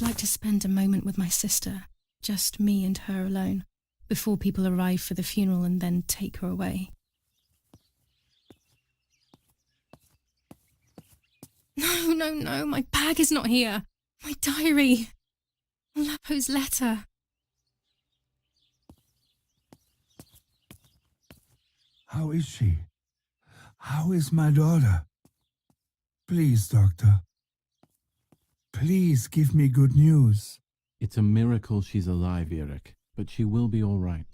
I'd like to spend a moment with my sister, just me and her alone, before people arrive for the funeral and then take her away. No, my bag is not here. My diary. Lapo's letter. How is she? How is my daughter? Please, doctor. Please give me good news. It's a miracle she's alive, Eric, but she will be all right.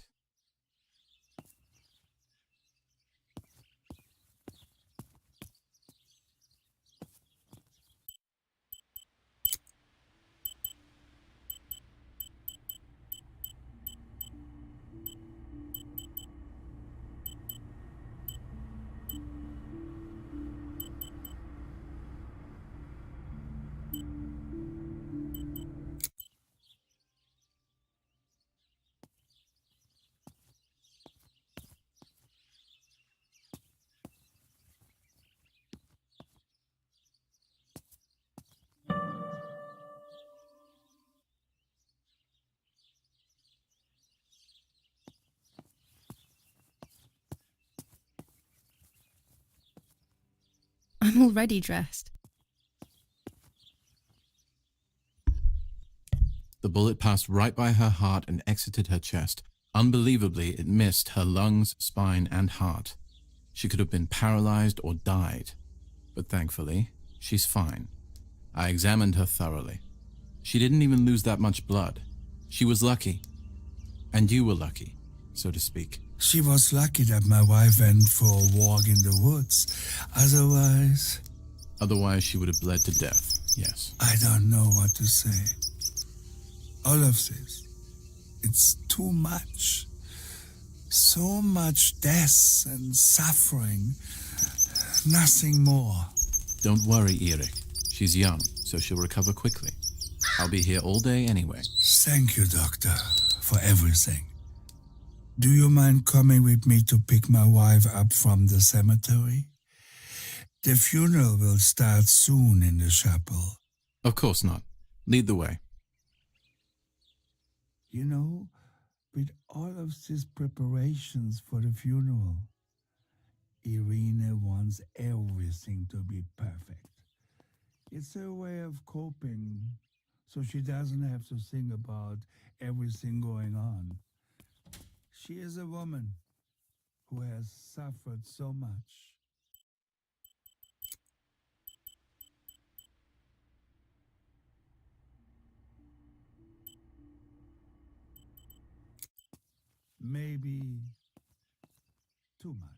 I'm already dressed. The bullet passed right by her heart and exited her chest. Unbelievably, it missed her lungs, spine, and heart. She could have been paralyzed or died. But thankfully, she's fine. I examined her thoroughly. She didn't even lose that much blood. She was lucky. And you were lucky, so to speak. She was lucky that my wife went for a walk in the woods. Otherwise, she would have bled to death, yes. I don't know what to say. All of this, it's too much. So much death and suffering. Nothing more. Don't worry, Eric. She's young, so she'll recover quickly. I'll be here all day anyway. Thank you, doctor, for everything. Do you mind coming with me to pick my wife up from the cemetery? The funeral will start soon in the chapel. Of course not. Lead the way. You know, with all of these preparations for the funeral, Irene wants everything to be perfect. It's her way of coping, so she doesn't have to think about everything going on. She is a woman who has suffered so much. Maybe too much.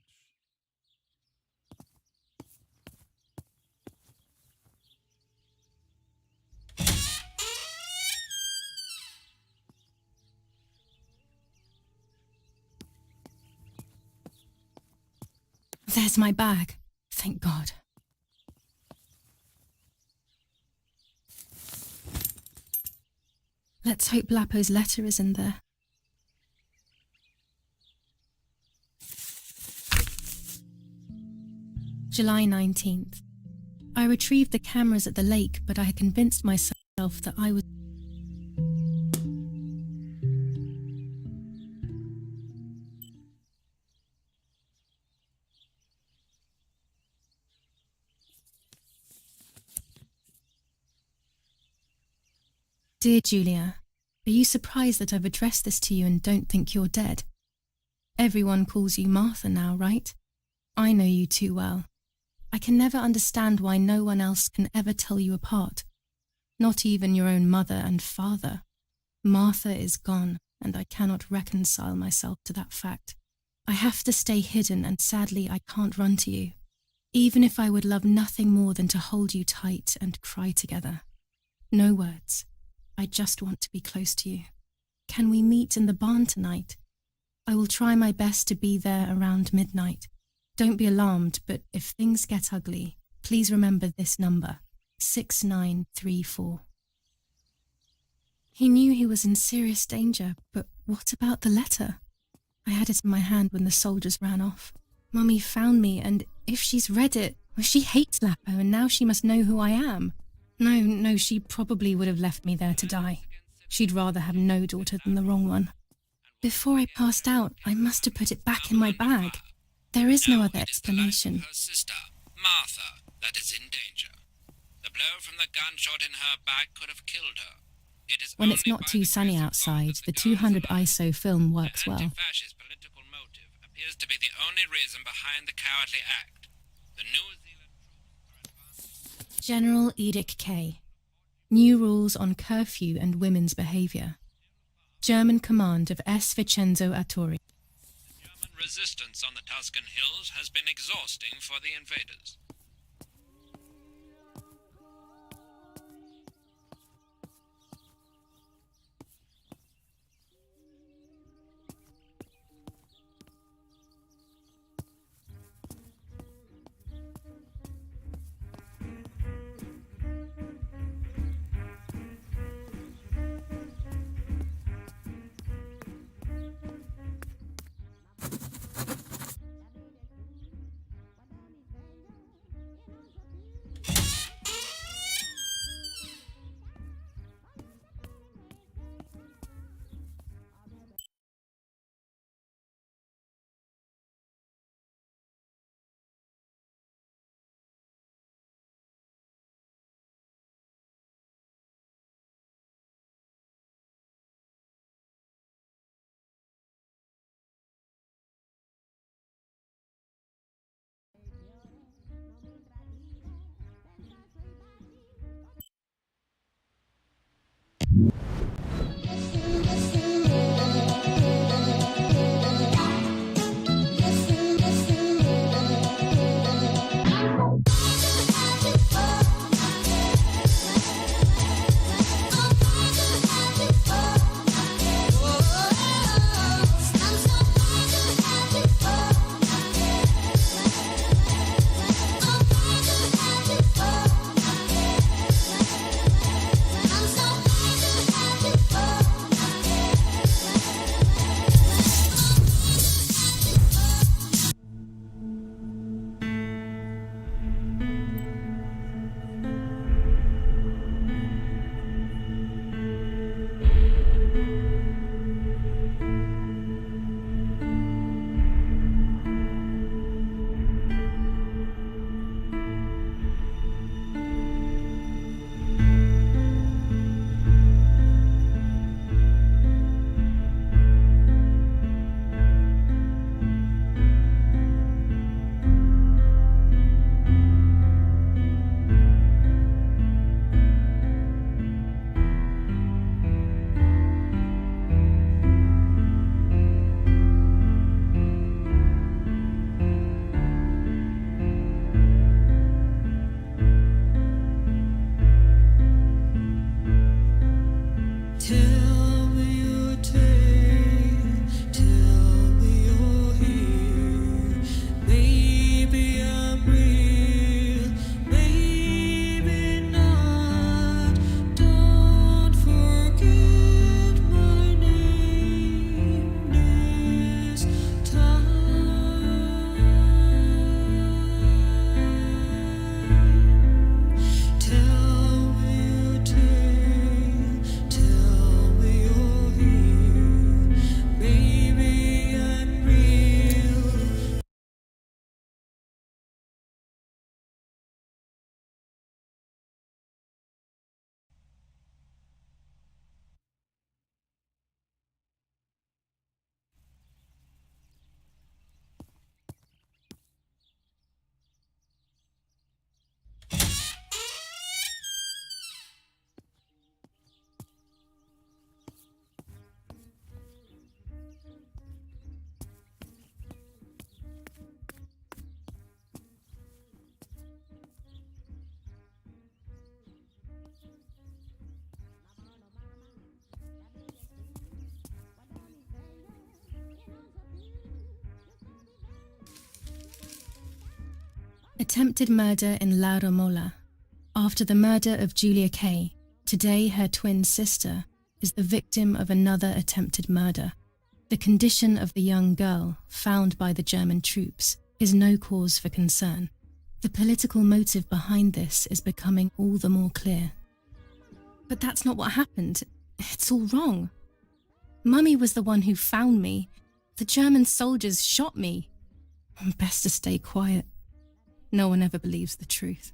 There's my bag. Thank God. Let's hope Lapo's letter is in there. July 19th. I retrieved the cameras at the lake, but I had convinced myself that I was... Dear Julia, are you surprised that I've addressed this to you and don't think you're dead? Everyone calls you Martha now, right? I know you too well. I can never understand why no one else can ever tell you apart. Not even your own mother and father. Martha is gone, and I cannot reconcile myself to that fact. I have to stay hidden, and sadly I can't run to you, even if I would love nothing more than to hold you tight and cry together. No words. I just want to be close to you. Can we meet in the barn tonight? I will try my best to be there around midnight. Don't be alarmed, but if things get ugly, please remember this number, 6934. He knew he was in serious danger, but what about the letter? I had it in my hand when the soldiers ran off. Mummy found me, and if she's read it, well, she hates Lapo, and now she must know who I am. No, she probably would have left me there to die. She'd rather have no daughter than the wrong one. Before I passed out, I must have put it back in my bag. There is no other explanation. Her sister, Martha, that is in danger. The blow from the gunshot in her back could have killed her. It is When it's only not by too the sunny grace of God outside, that the girl is 200 alive. ISO film works An well. anti-fascist political motive appears to be the only reason behind the cowardly act. The New Zealand troops are advancing. General Edict K. New rules on curfew and women's behaviour. German command of S. Vincenzo Arturi. German resistance on the Tuscan hills has been exhausting for the invaders. Attempted murder in La Romola. After the murder of Julia Kay, today her twin sister is the victim of another attempted murder. The condition of the young girl, found by the German troops, is no cause for concern. The political motive behind this is becoming all the more clear. But that's not what happened. It's all wrong. Mummy was the one who found me. The German soldiers shot me. Best to stay quiet. No one ever believes the truth.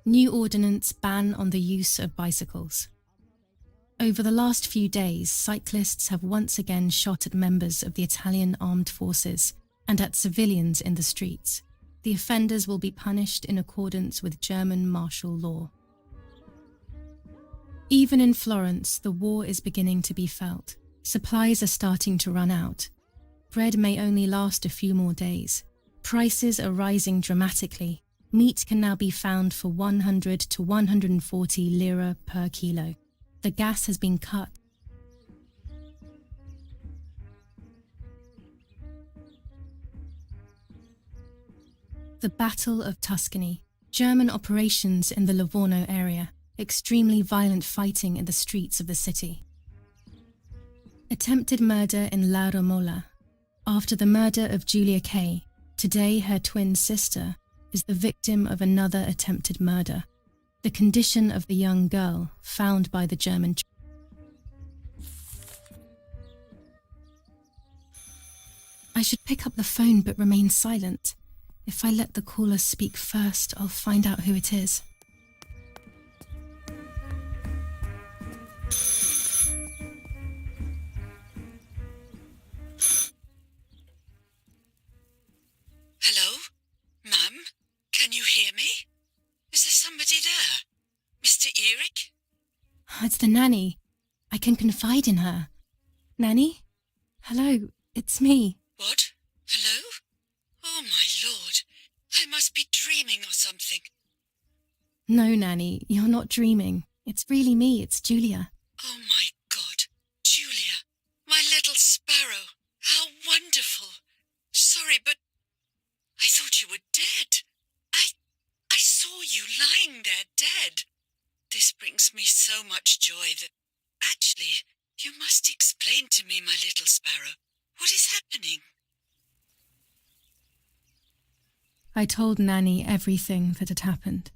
New ordinance ban on the use of bicycles. Over the last few days, cyclists have once again shot at members of the Italian armed forces and at civilians in the streets. The offenders will be punished in accordance with German martial law. Even in Florence, the war is beginning to be felt. Supplies are starting to run out. Bread may only last a few more days. Prices are rising dramatically. Meat can now be found for 100 to 140 lira per kilo. The gas has been cut. The Battle of Tuscany. German operations in the Livorno area. Extremely violent fighting in the streets of the city. Attempted murder in La Romola. After the murder of Giulia Kay, today her twin sister is the victim of another attempted murder. The condition of the young girl found by the German. I should pick up the phone but remain silent. If I let the caller speak first, I'll find out who it is. Hello? Ma'am? Can you hear me? Is there somebody there? Mr. Eric? It's the nanny. I can confide in her. Nanny? Hello, it's me. What? Hello? Oh my lord. I must be dreaming or something. No, Nanny, you're not dreaming. It's really me, it's Julia. Oh my God. Julia. My little sparrow. How wonderful. Sorry, but I thought you were dead. I saw you lying there dead. This brings me so much joy that... Actually, you must explain to me, my little sparrow. What is happening? I told Nanny everything that had happened.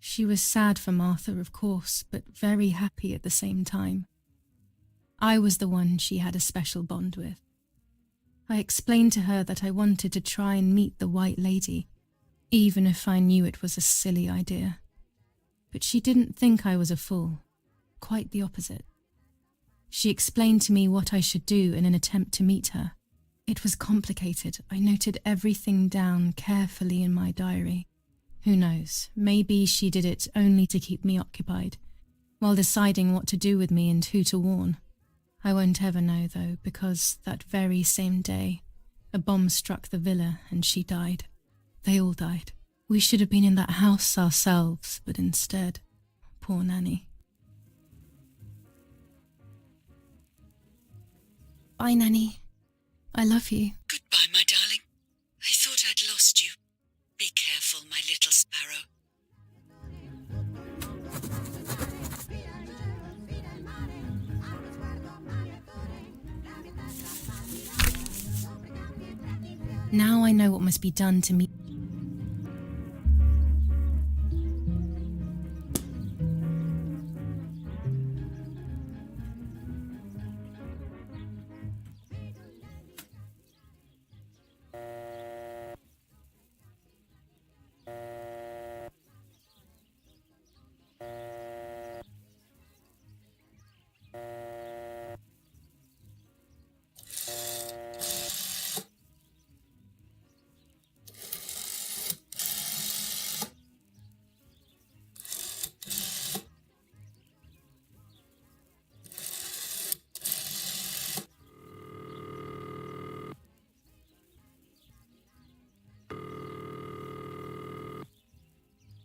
She was sad for Martha, of course, but very happy at the same time. I was the one she had a special bond with. I explained to her that I wanted to try and meet the White Lady, even if I knew it was a silly idea. But she didn't think I was a fool. Quite the opposite. She explained to me what I should do in an attempt to meet her. It was complicated. I noted everything down carefully in my diary. Who knows, maybe she did it only to keep me occupied, while deciding what to do with me and who to warn. I won't ever know, though, because that very same day, a bomb struck the villa and she died. They all died. We should have been in that house ourselves, but instead, poor Nanny. Bye, Nanny. I love you. Goodbye, my darling. I thought I'd lost you. Be careful, my little sparrow. Now I know what must be done to meet.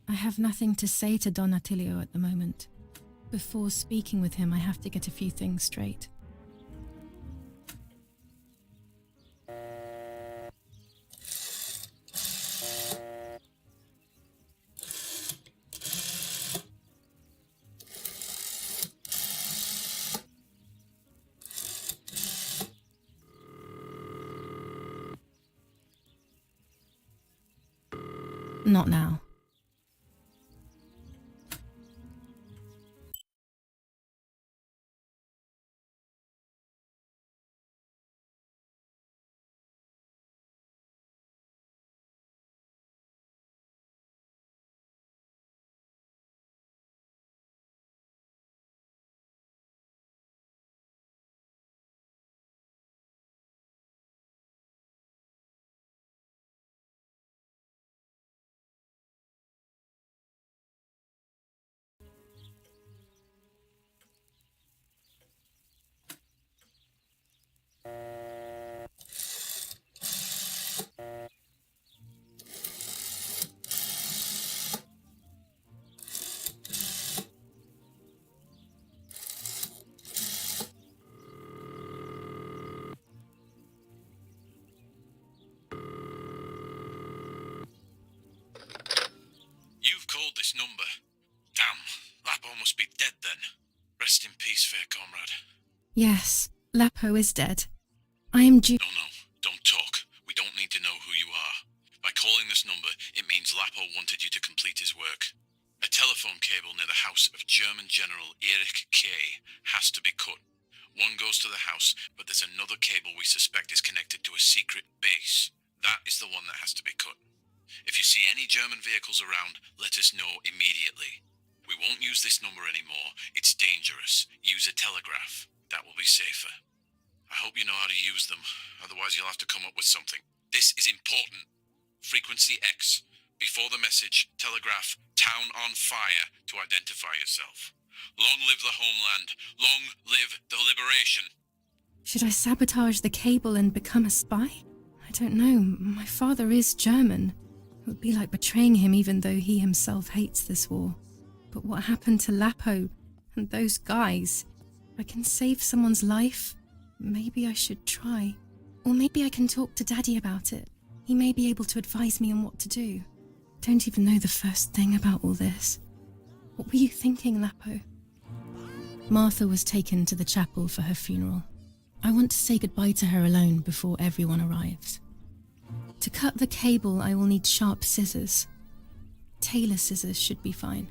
I have nothing to say to Don Attilio at the moment. Before speaking with him, I have to get a few things straight. Not now. You've called this number. Damn, Lapo must be dead then. Rest in peace, fair comrade. Yes, Lapo is dead. I am due. No, don't talk. We don't need to know who you are. By calling this number, it means Lapo wanted you to complete his work. A telephone cable near the house of German General Erich Kay has to be cut. One goes to the house, but there's another cable we suspect is connected to a secret base. That is the one that has to be cut. If you see any German vehicles around, let us know immediately. We won't use this number anymore. It's dangerous. Use a telegraph. That will be safer. I hope you know how to use them. Otherwise, you'll have to come up with something. This is important. Frequency X. Before the message, telegraph "Town on fire" to identify yourself. Long live the homeland. Long live the liberation. Should I sabotage the cable and become a spy? I don't know. My father is German. It would be like betraying him even though he himself hates this war. But what happened to Lapo and those guys? If I can save someone's life, maybe I should try. Or maybe I can talk to Daddy about it. He may be able to advise me on what to do. Don't even know the first thing about all this. What were you thinking, Lapo? Martha was taken to the chapel for her funeral. I want to say goodbye to her alone before everyone arrives. To cut the cable, I will need sharp scissors. Tailor scissors should be fine.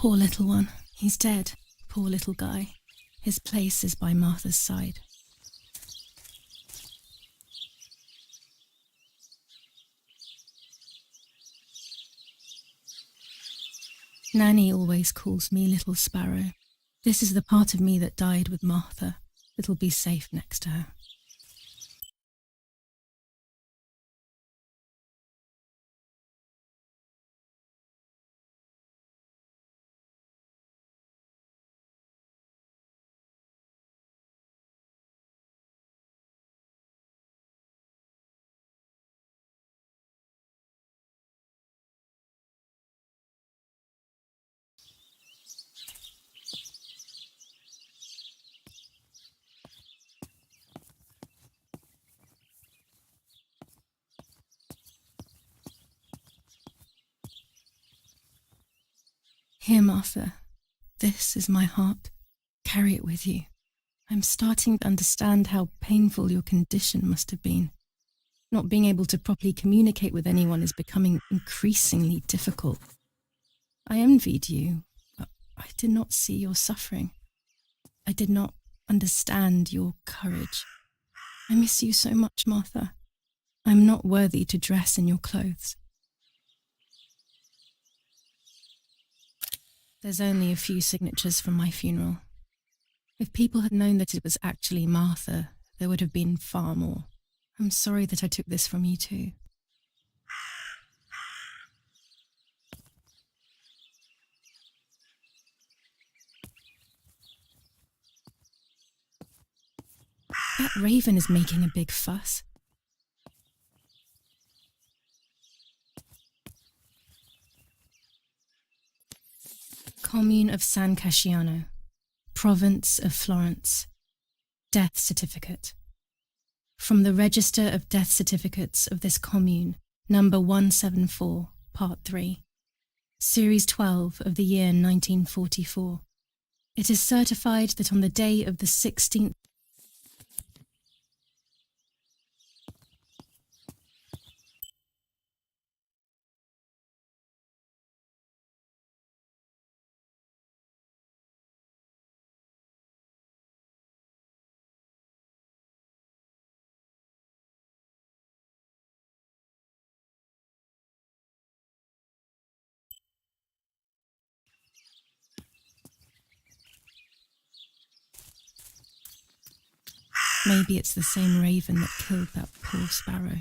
Poor little one. He's dead. Poor little guy. His place is by Martha's side. Nanny always calls me Little Sparrow. This is the part of me that died with Martha. It'll be safe next to her. Here, Martha. This is my heart. Carry it with you. I'm starting to understand how painful your condition must have been. Not being able to properly communicate with anyone is becoming increasingly difficult. I envied you, but I did not see your suffering. I did not understand your courage. I miss you so much, Martha. I'm not worthy to dress in your clothes. There's only a few signatures from my funeral. If people had known that it was actually Martha, there would have been far more. I'm sorry that I took this from you too. That raven is making a big fuss. Commune of San Casciano, Province of Florence. Death certificate. From the Register of Death Certificates of this commune, number 174, part 3, series 12 of the year 1944. It is certified that on the day of the 16th Maybe it's the same raven that killed that poor sparrow.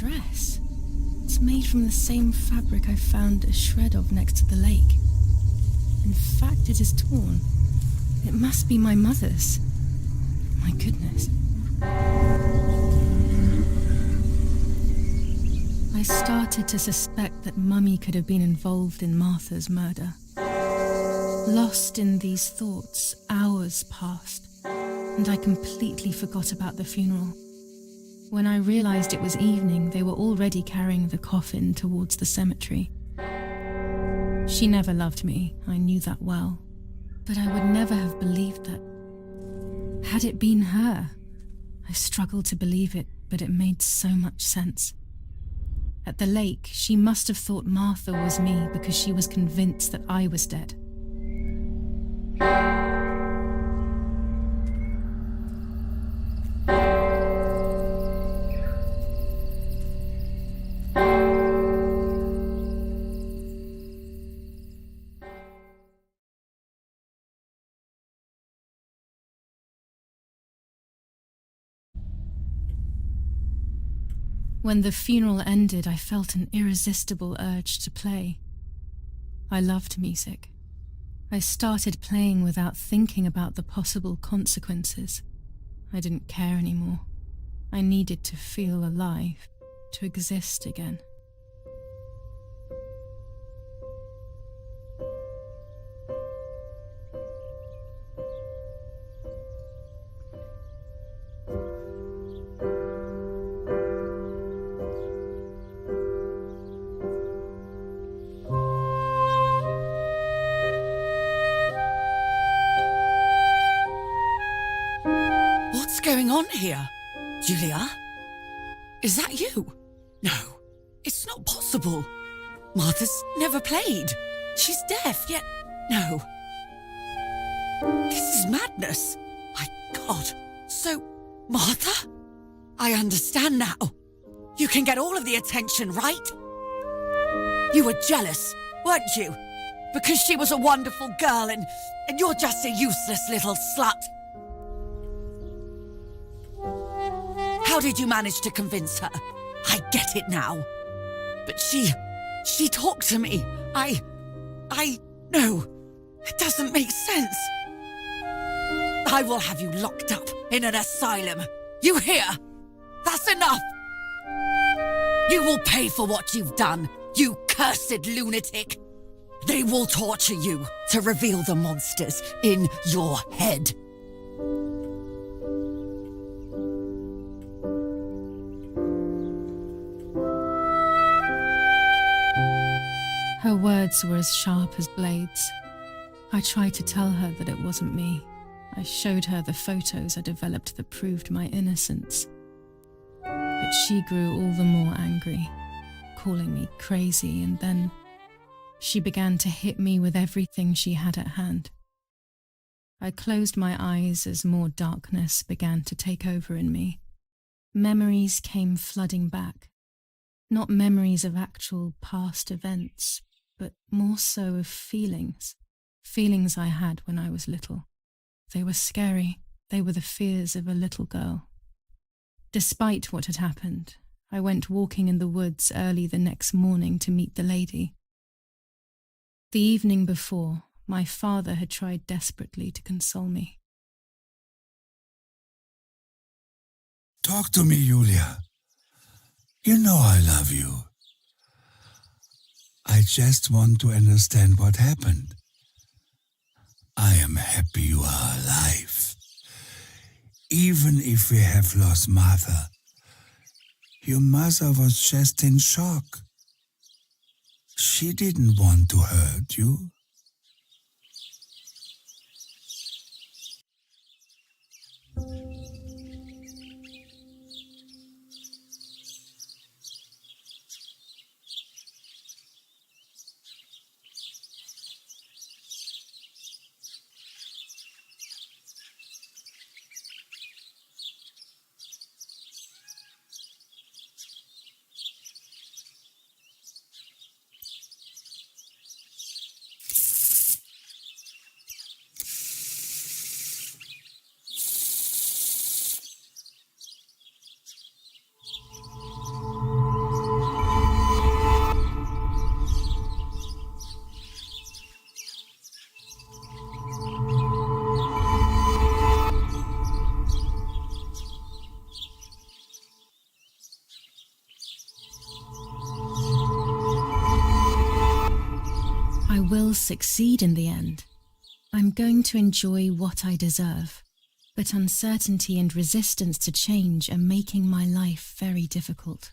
Dress? It's made from the same fabric I found a shred of next to the lake. In fact, it is torn. It must be my mother's. My goodness. I started to suspect that Mummy could have been involved in Martha's murder. Lost in these thoughts, hours passed, and I completely forgot about the funeral. When I realized it was evening, they were already carrying the coffin towards the cemetery. She never loved me, I knew that well, but I would never have believed that. Had it been her? I struggled to believe it, but it made so much sense. At the lake, she must have thought Martha was me because she was convinced that I was dead. When the funeral ended, I felt an irresistible urge to play. I loved music. I started playing without thinking about the possible consequences. I didn't care anymore. I needed to feel alive, to exist again. What's going on here? Julia? Is that you? No, it's not possible. Martha's never played. She's deaf, yet no. This is madness. My God. So, Martha? I understand now. You can get all of the attention, right? You were jealous, weren't you? Because she was a wonderful girl and you're just a useless little slut. How did you manage to convince her? I get it now. But she talked to me. No, it doesn't make sense. I will have you locked up in an asylum. You hear? That's enough. You will pay for what you've done, you cursed lunatic. They will torture you to reveal the monsters in your head. Her words were as sharp as blades. I tried to tell her that it wasn't me. I showed her the photos I developed that proved my innocence. But she grew all the more angry, calling me crazy, and then she began to hit me with everything she had at hand. I closed my eyes as more darkness began to take over in me. Memories came flooding back. Not memories of actual past events, but more so of feelings. Feelings I had when I was little. They were scary. They were the fears of a little girl. Despite what had happened, I went walking in the woods early the next morning to meet the lady. The evening before, my father had tried desperately to console me. Talk to me, Julia. You know I love you. I just want to understand what happened. I am happy you are alive. Even if we have lost Martha, your mother was just in shock. She didn't want to hurt you. I will succeed in the end. I'm going to enjoy what I deserve, but uncertainty and resistance to change are making my life very difficult.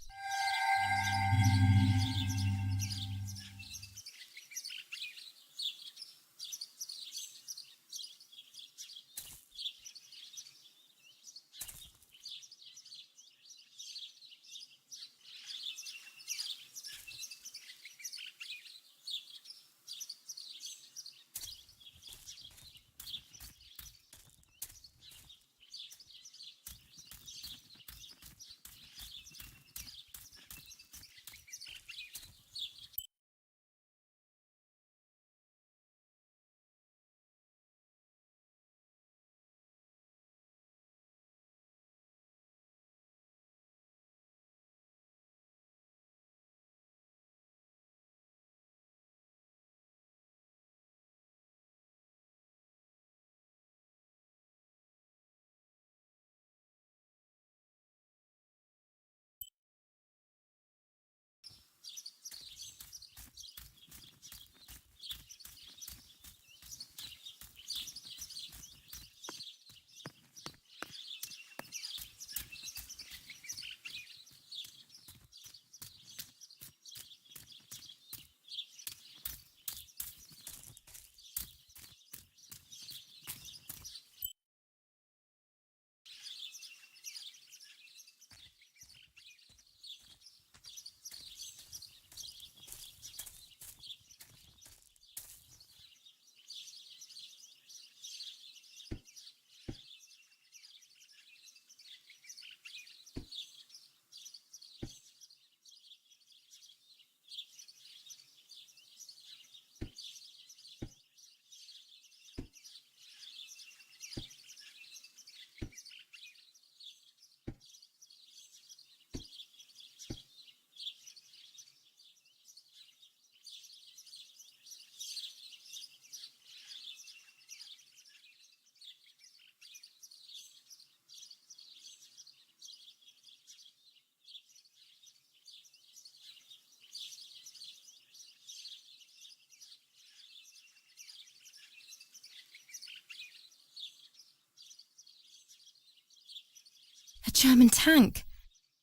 German tank!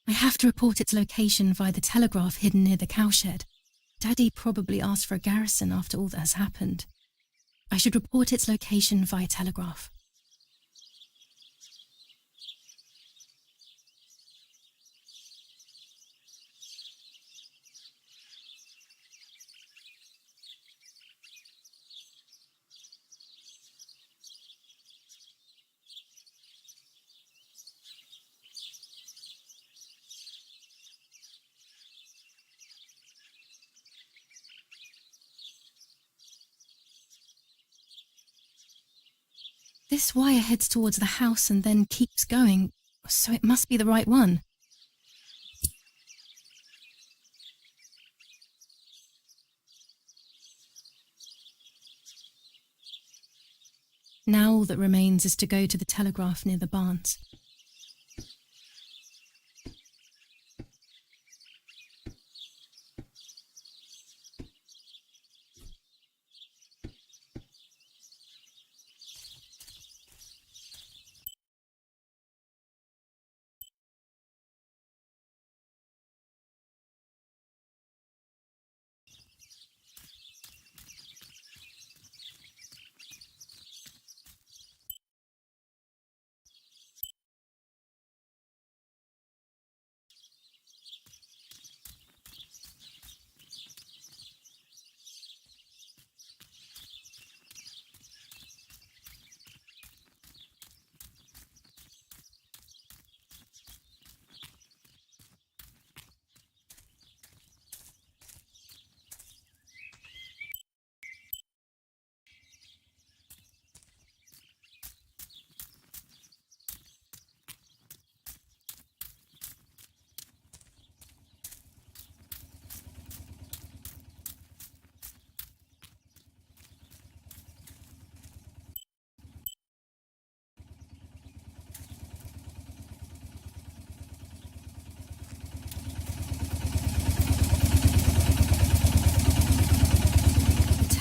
I have to report its location via the telegraph hidden near the cowshed. Daddy probably asked for a garrison after all that has happened. I should report its location via telegraph. This wire heads towards the house and then keeps going, so it must be the right one. Now all that remains is to go to the telegraph near the barns.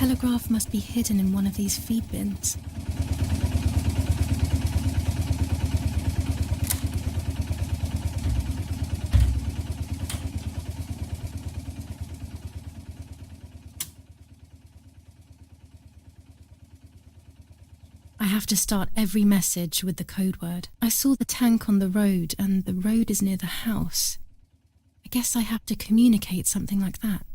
The telegraph must be hidden in one of these feed bins. I have to start every message with the code word. I saw the tank on the road, and the road is near the house. I guess I have to communicate something like that.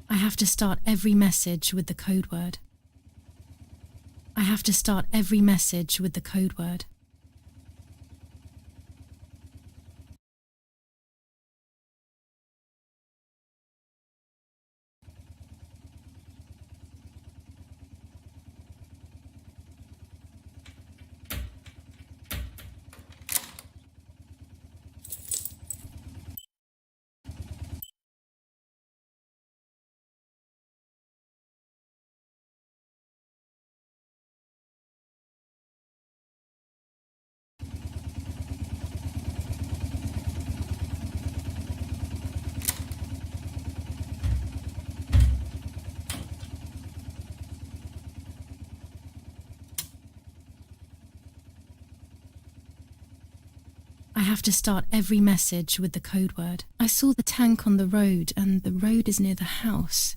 I have to start every message with the code word. I have to start every message with the code word. have to start every message with the code word. I saw the tank on the road, and the road is near the house.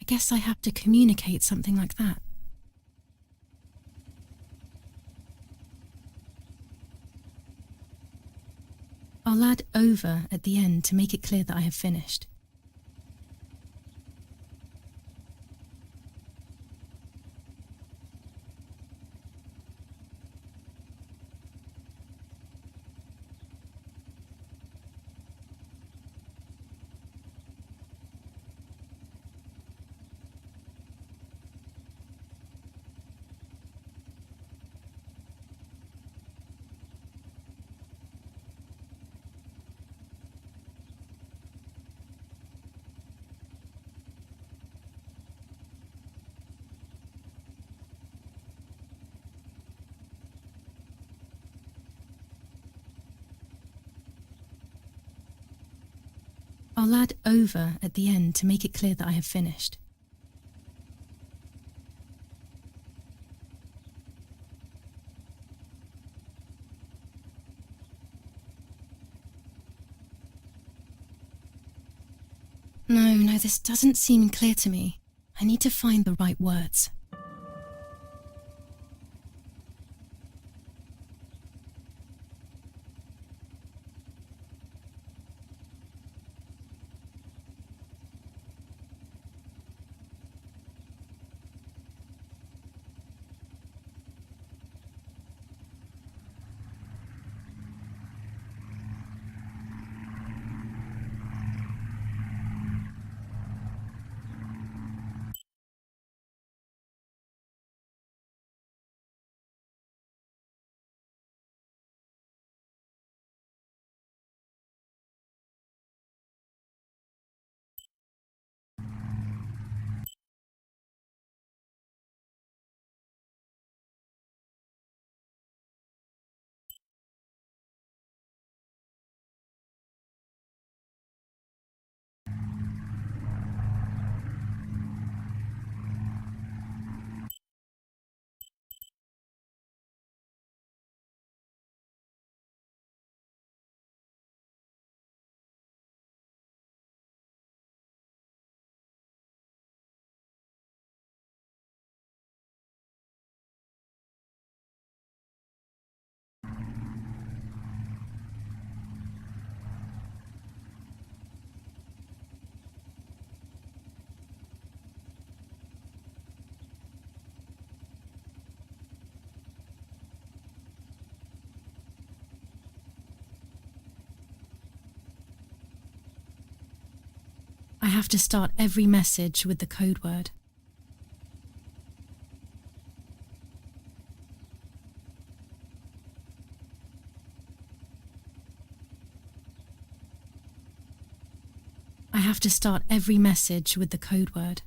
I guess I have to communicate something like that. I'll add over at the end to make it clear that I have finished. I'll add over at the end to make it clear that I have finished. No, this doesn't seem clear to me. I need to find the right words. I have to start every message with the code word. I have to start every message with the code word.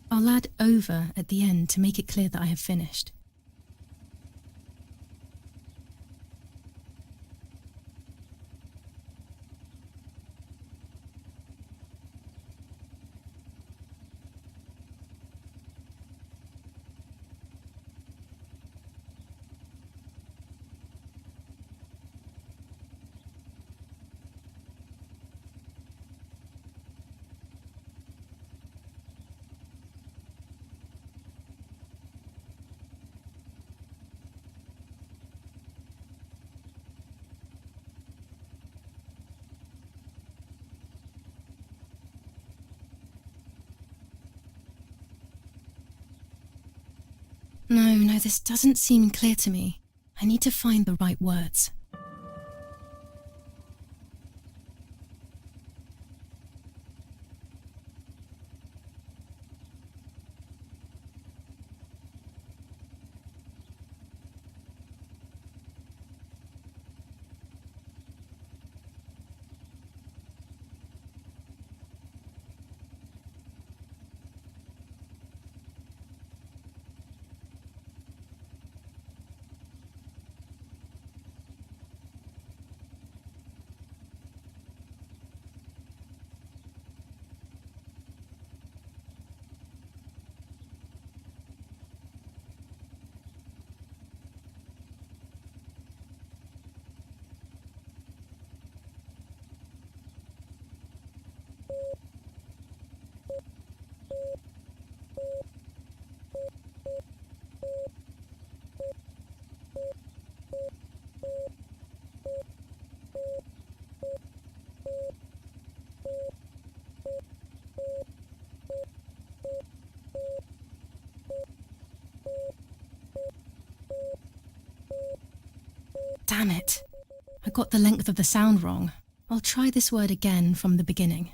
I'll add over at the end to make it clear that I have finished. No, this doesn't seem clear to me. I need to find the right words. Damn it. I got the length of the sound wrong. I'll try this word again from the beginning.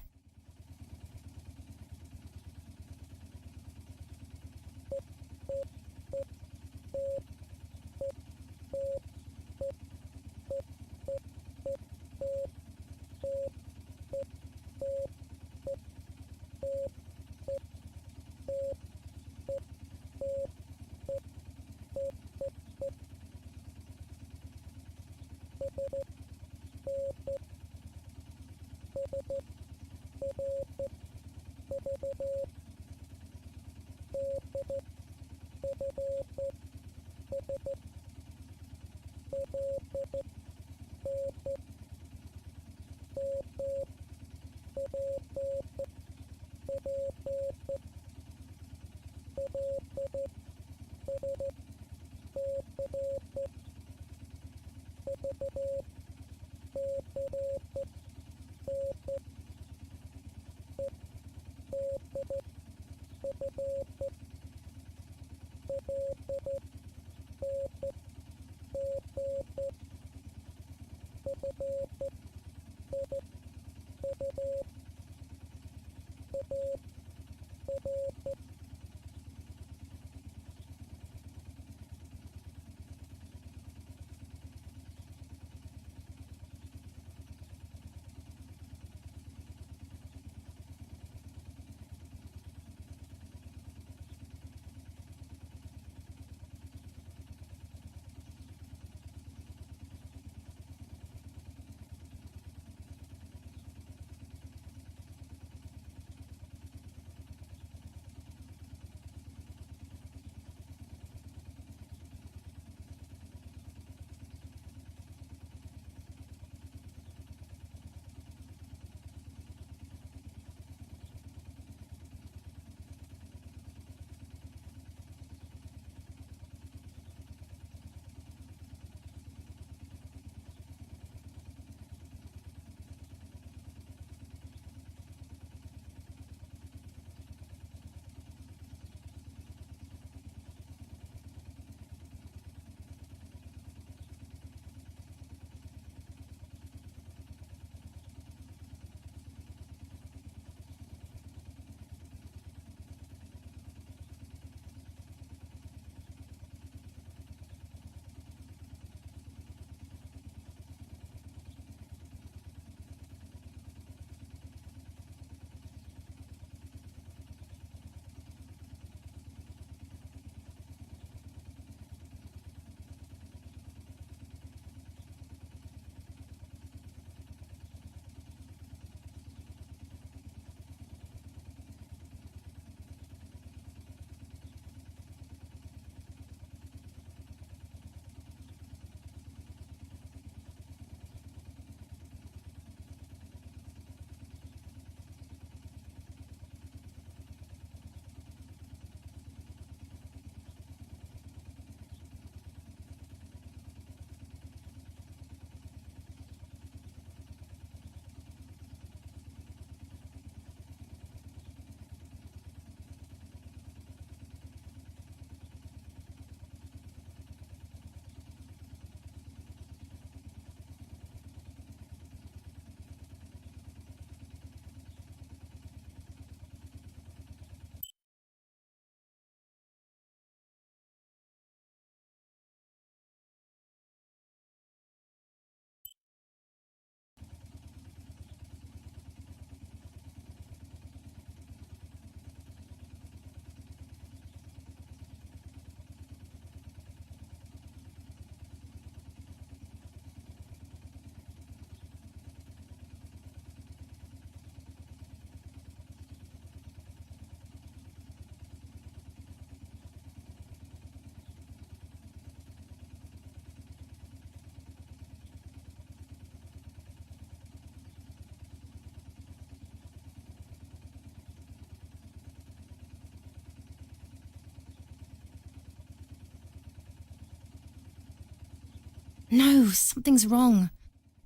No, something's wrong.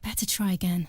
Better try again.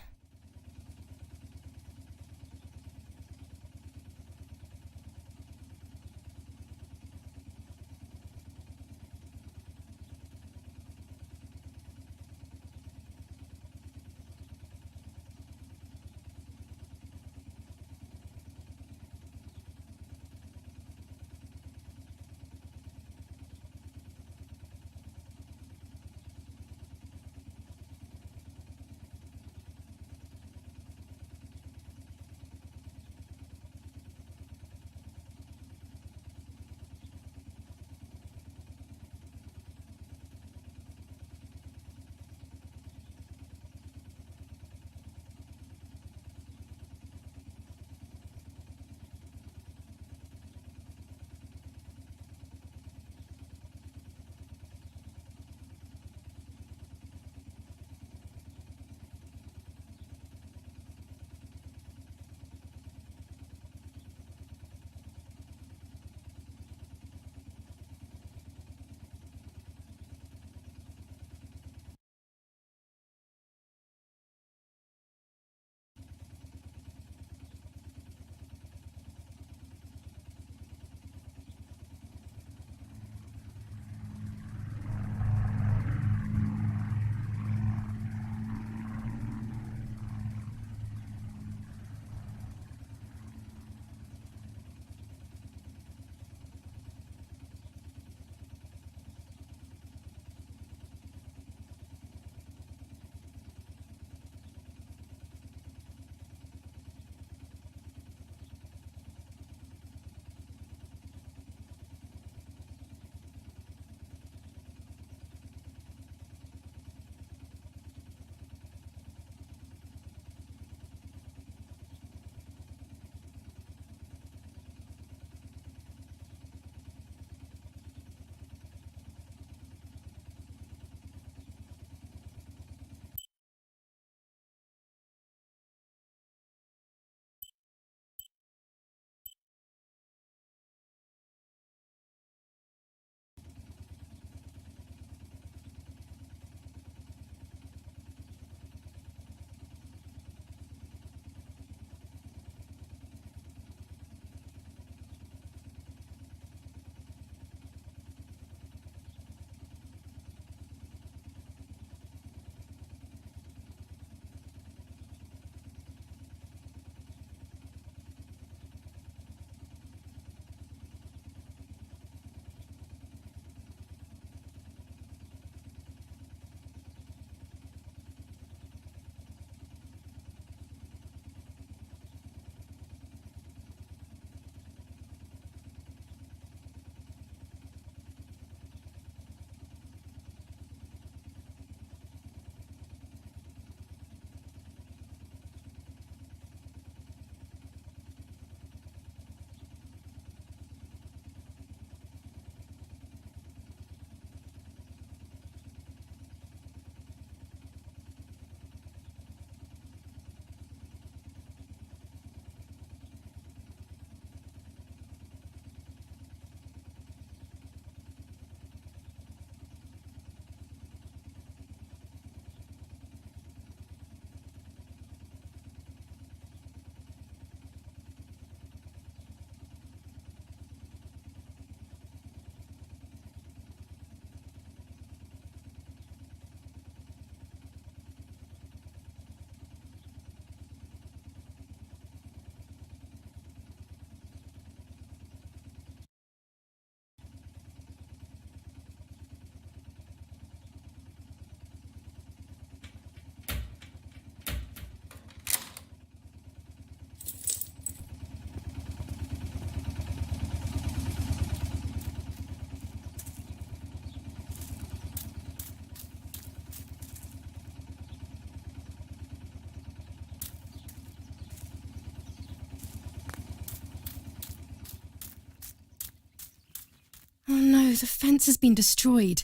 the fence has been destroyed.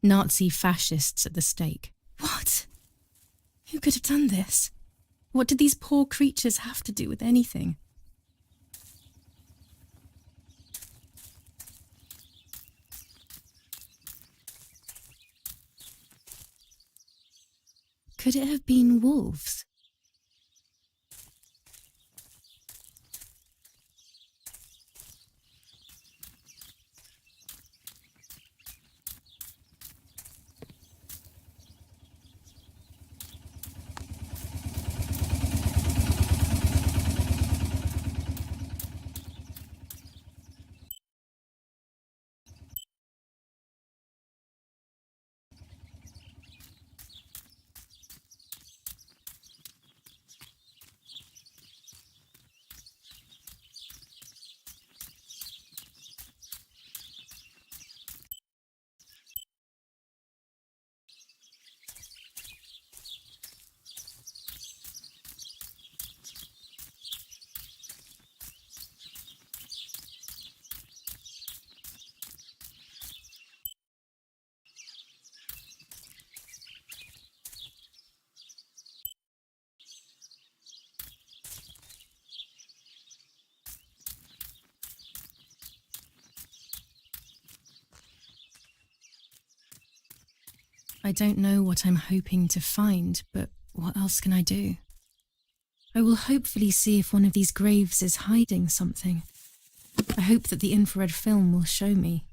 Nazi fascists at the stake. What? Who could have done this? What did these poor creatures have to do with anything? Could it have been wolves? I don't know what I'm hoping to find, but what else can I do? I will hopefully see if one of these graves is hiding something. I hope that the infrared film will show me.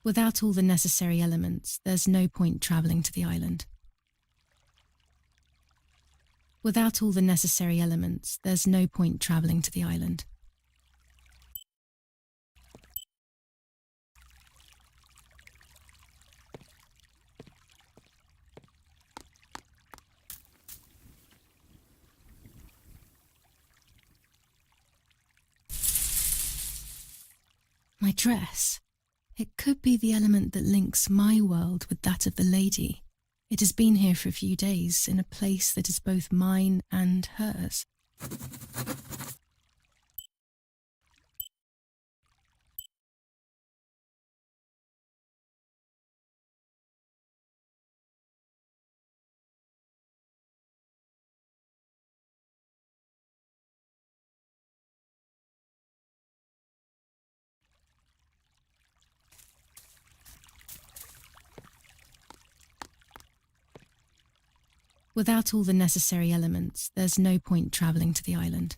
Without all the necessary elements, there's no point travelling to the island. Without all the necessary elements, there's no point travelling to the island. My dress. It could be the element that links my world with that of the lady. It has been here for a few days, in a place that is both mine and hers. Without all the necessary elements, there's no point travelling to the island.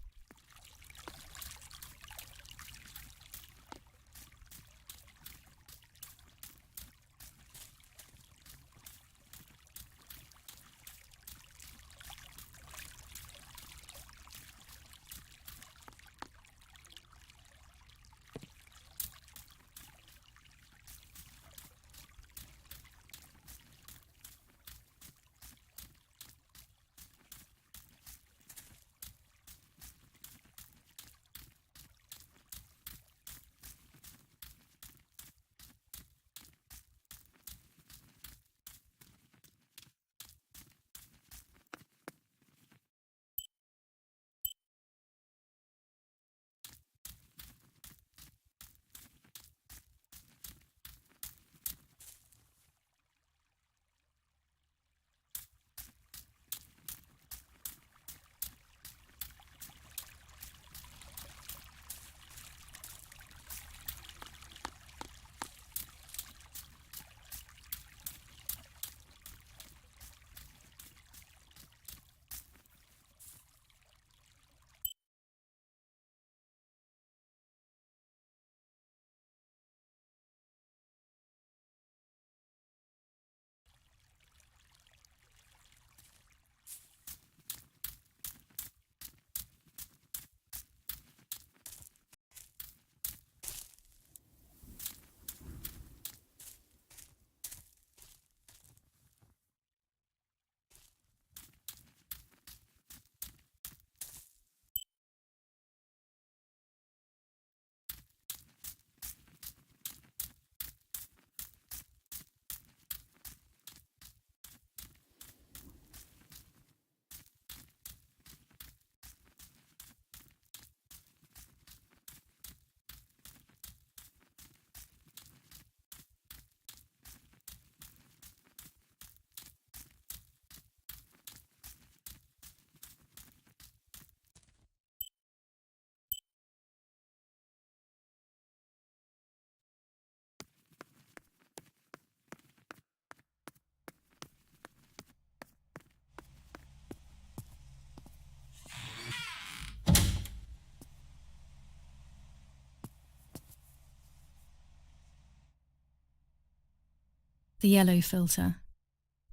The yellow filter.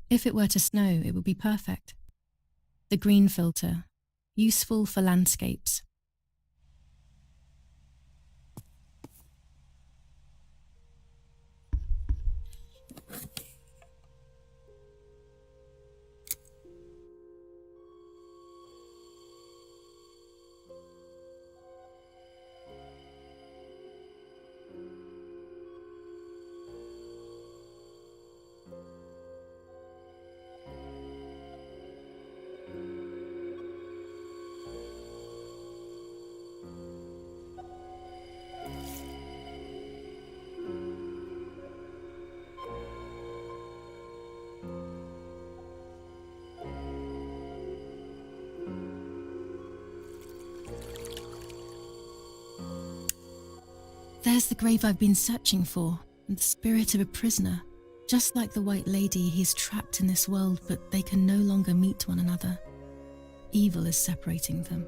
If it were to snow, it would be perfect. The green filter. Useful for landscapes. There's the grave I've been searching for, and the spirit of a prisoner. Just like the White Lady, he's trapped in this world, but they can no longer meet one another. Evil is separating them.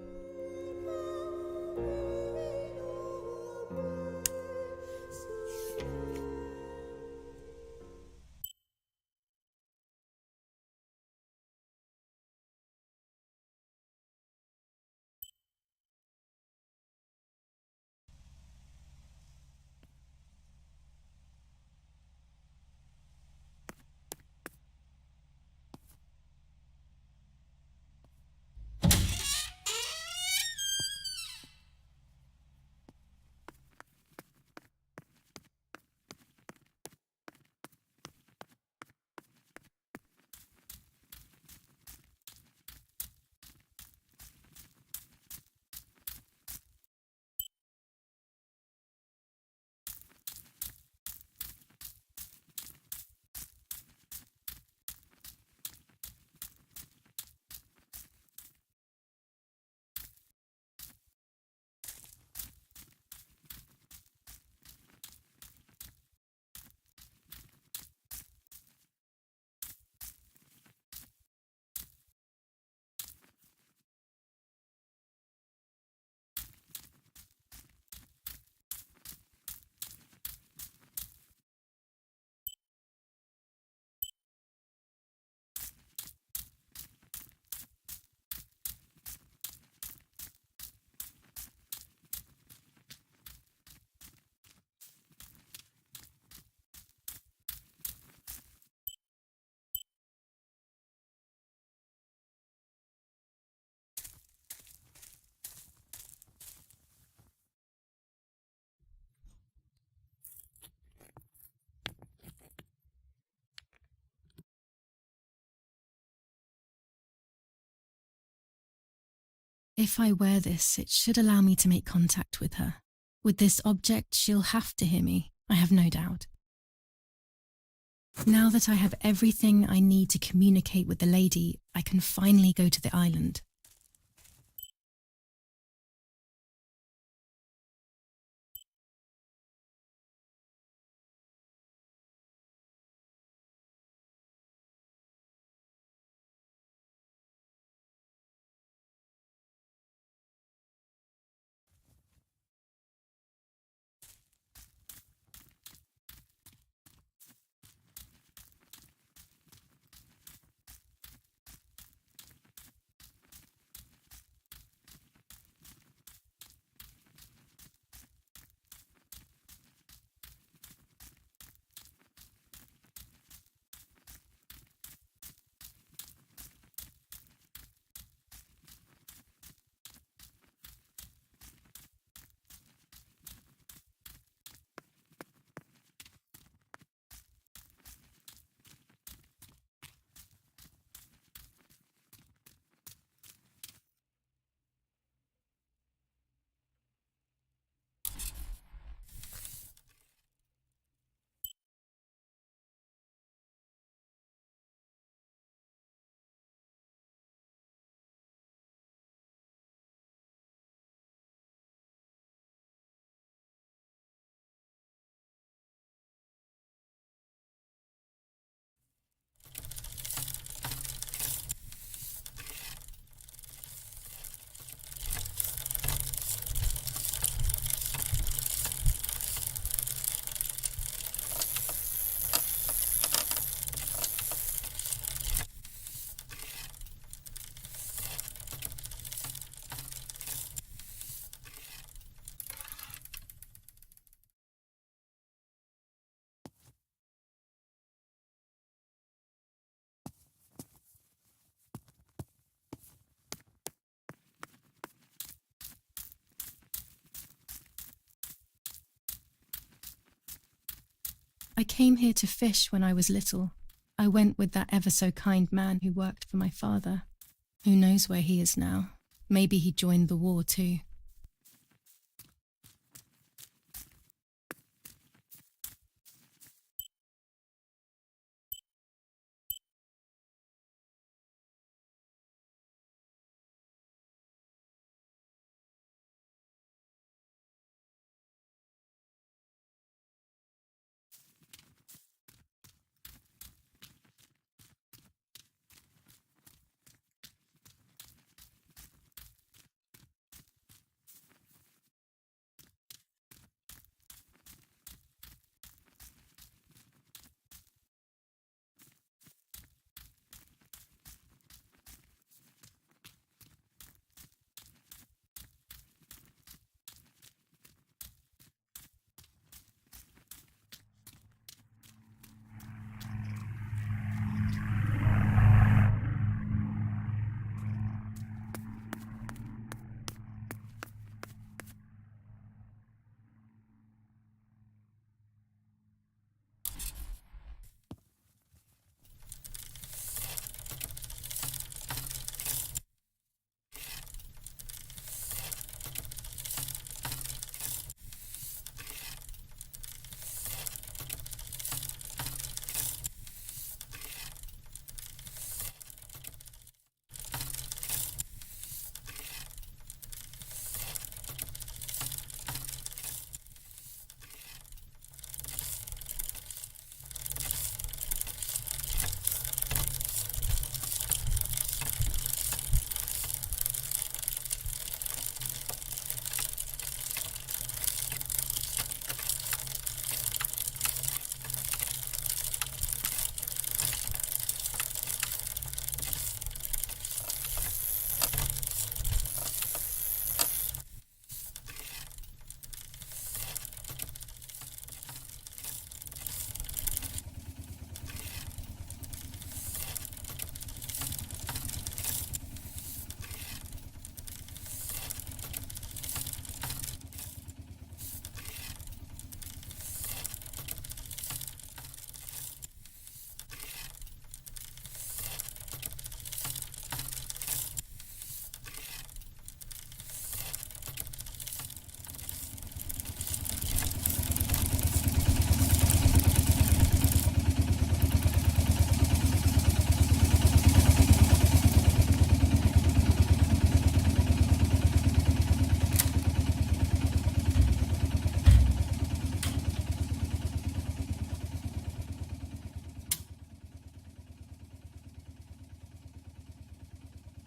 If I wear this, it should allow me to make contact with her. With this object, she'll have to hear me, I have no doubt. Now that I have everything I need to communicate with the lady, I can finally go to the island. I came here to fish when I was little. I went with that ever so kind man who worked for my father. Who knows where he is now? Maybe he joined the war too.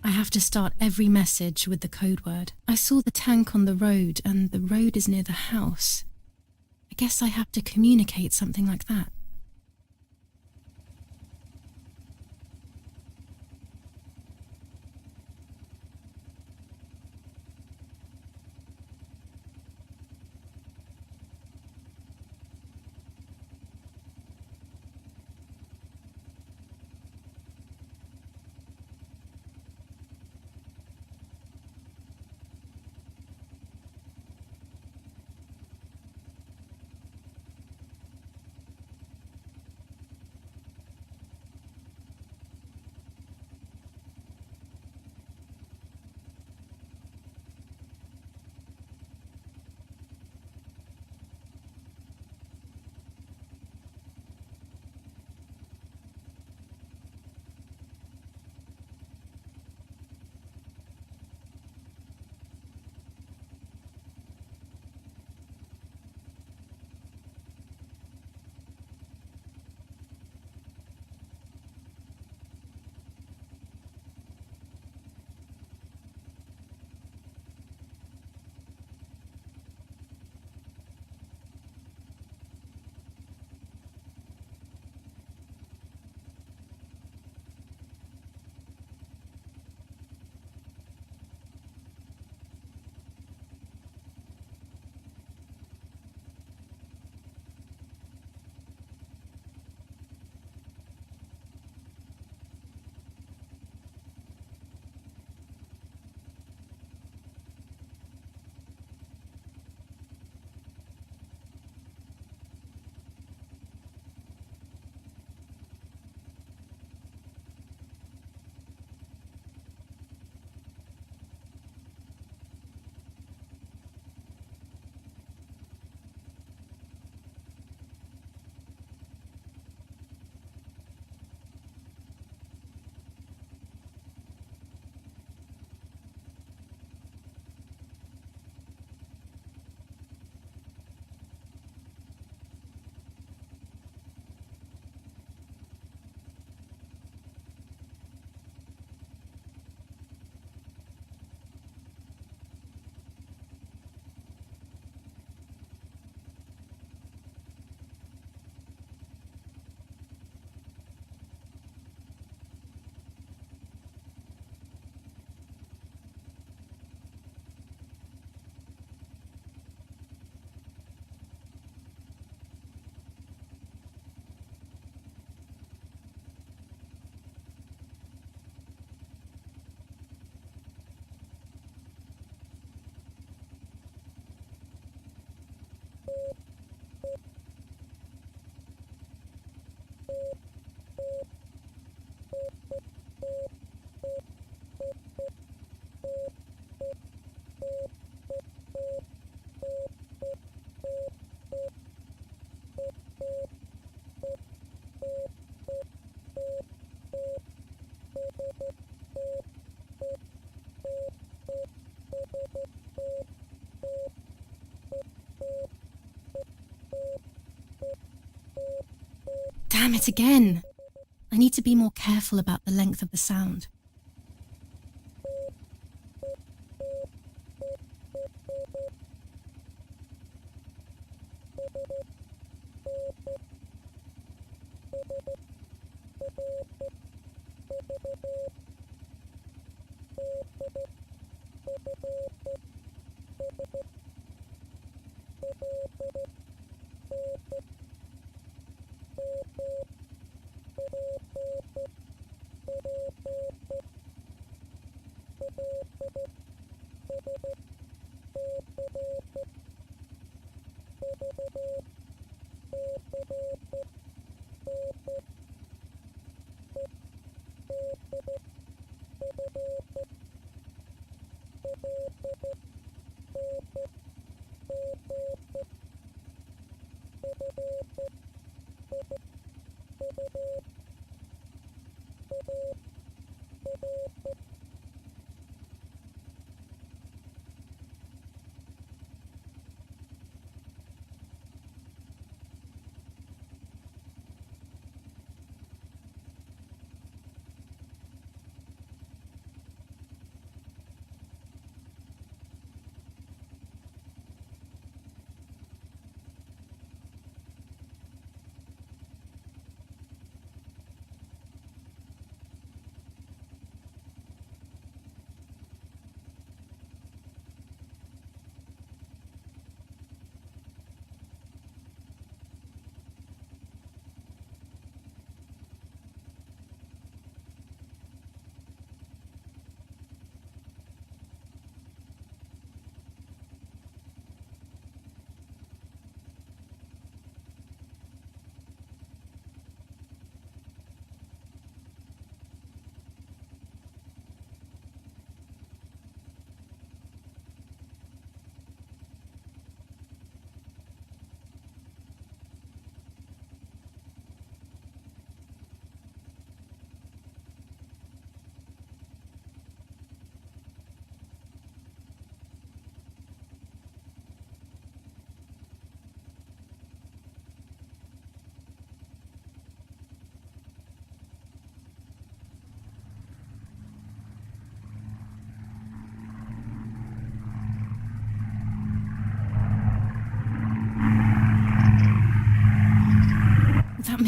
I have to start every message with the code word. I saw the tank on the road, and the road is near the house. I guess I have to communicate something like that. Damn it again! I need to be more careful about the length of the sound.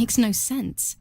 makes no sense.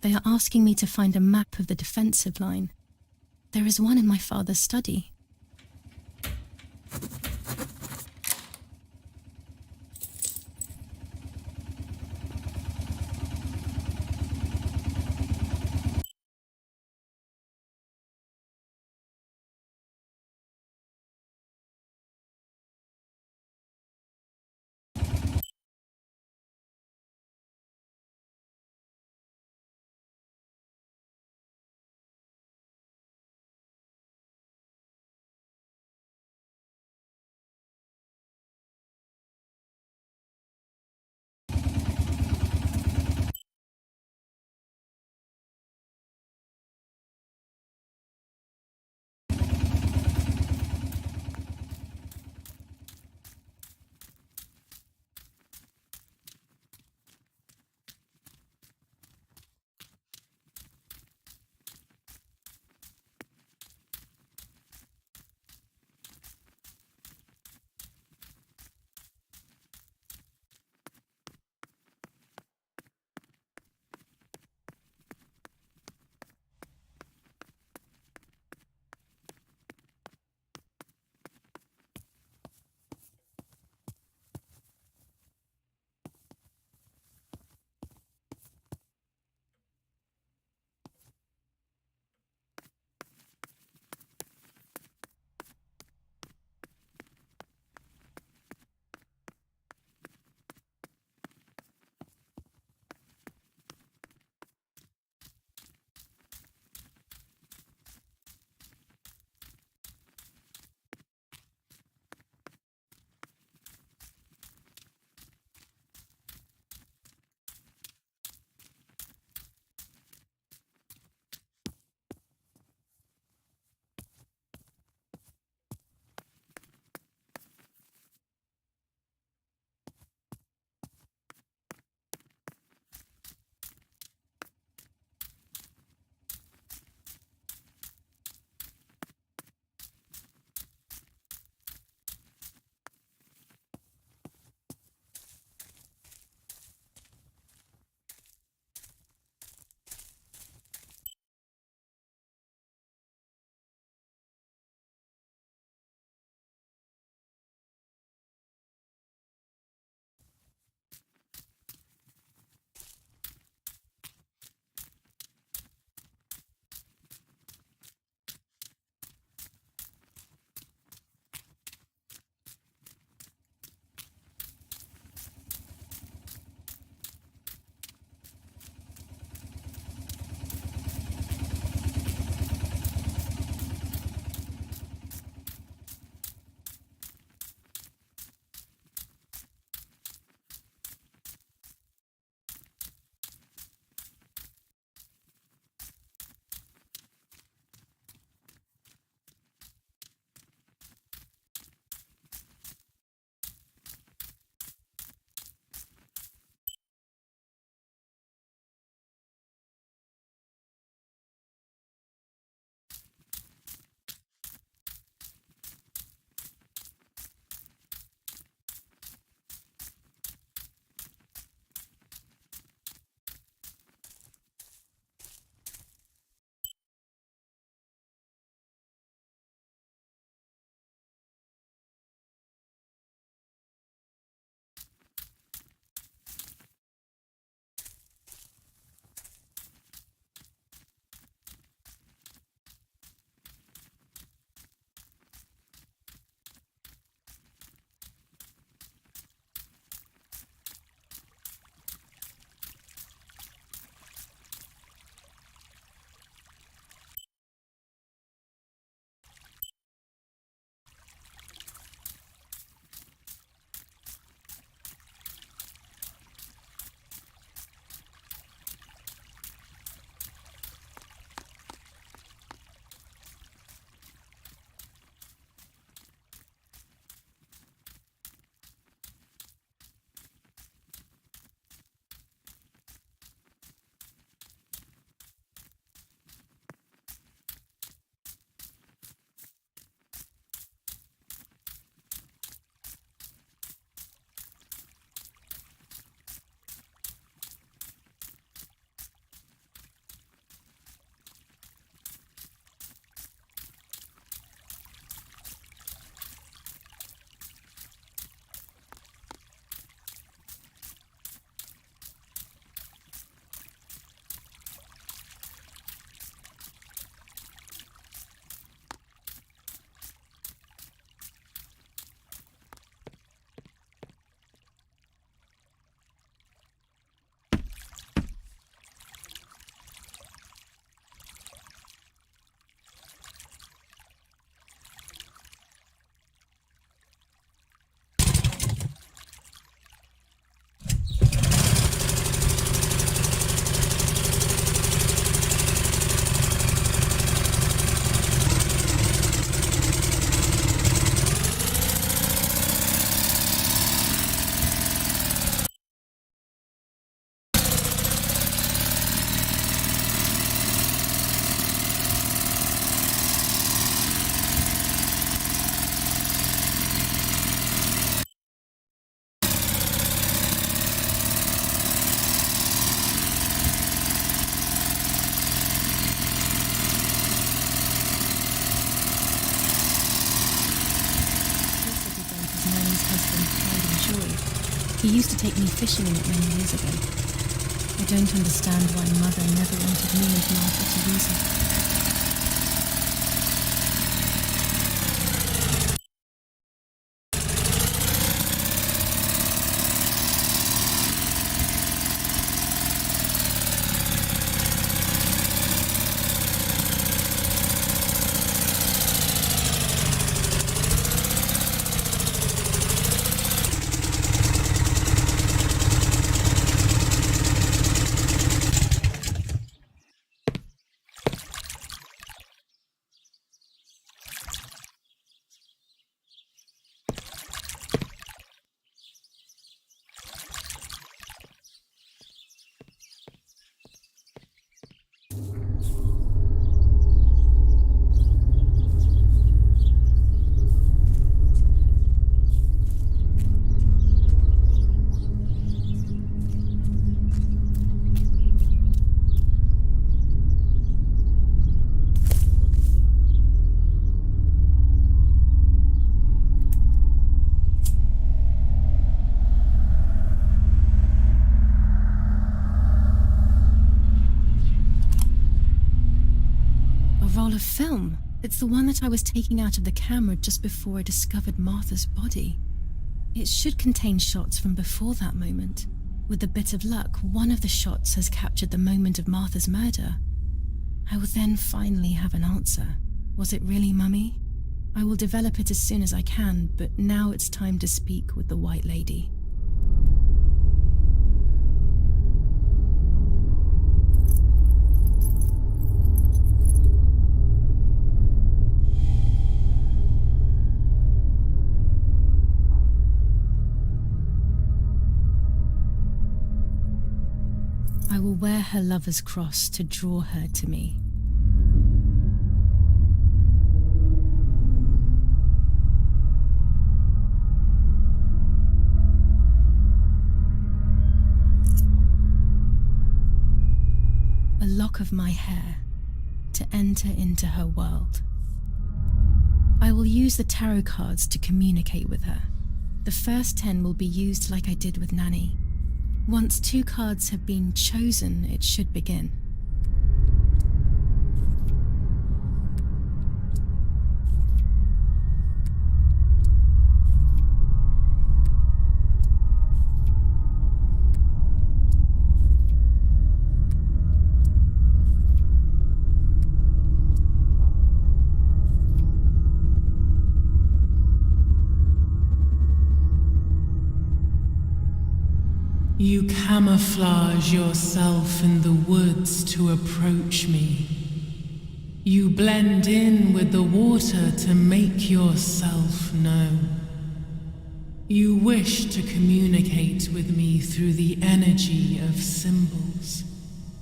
They are asking me to find a map of the defensive line. There is one in my father's study. He used to take me fishing in it many years ago. I don't understand why Mother never wanted me and Martha to use it. Roll of film. It's the one that I was taking out of the camera just before I discovered Martha's body. It should contain shots from before that moment. With a bit of luck, one of the shots has captured the moment of Martha's murder. I will then finally have an answer. Was it really Mummy? I will develop it as soon as I can, but now it's time to speak with the White Lady. I will wear her lover's cross to draw her to me. A lock of my hair to enter into her world. I will use the tarot cards to communicate with her. The first 10 will be used like I did with Nanny. Once 2 cards have been chosen, it should begin. You camouflage yourself in the woods to approach me. You blend in with the water to make yourself known. You wish to communicate with me through the energy of symbols.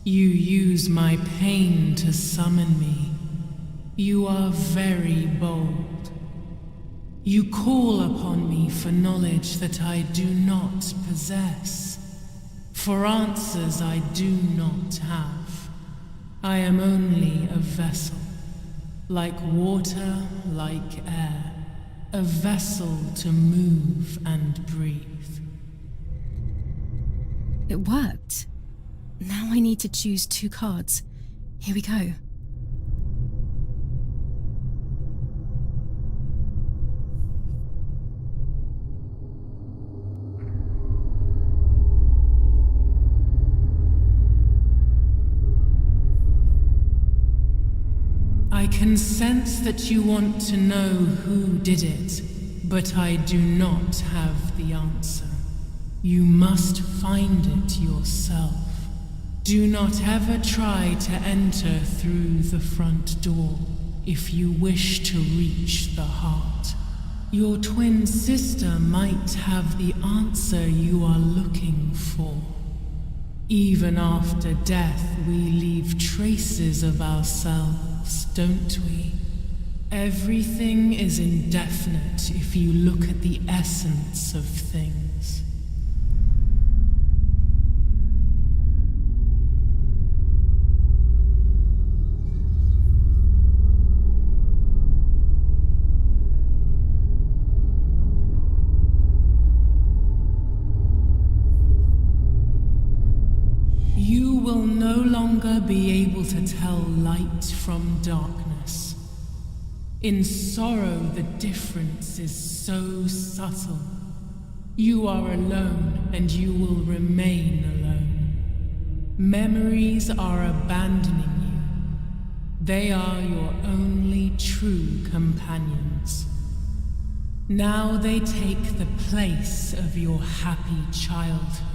You use my pain to summon me. You are very bold. You call upon me for knowledge that I do not possess. For answers I do not have. I am only a vessel, like water, like air, a vessel to move and breathe. It worked. Now I need to choose 2 cards. Here we go. I can sense that you want to know who did it, but I do not have the answer. You must find it yourself. Do not ever try to enter through the front door if you wish to reach the heart. Your twin sister might have the answer you are looking for. Even after death, we leave traces of ourselves, don't we? Everything is indefinite if you look at the essence of things. will no longer be able to tell light from darkness. In sorrow, the difference is so subtle. You are alone, and you will remain alone. Memories are abandoning you. They are your only true companions. Now they take the place of your happy childhood,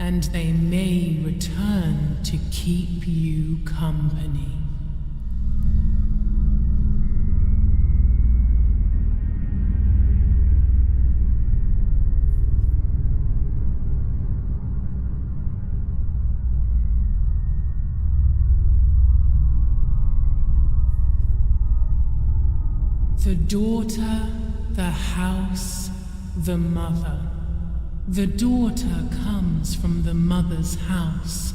and they may return to keep you company. The daughter, the house, the mother. The daughter comes from the mother's house,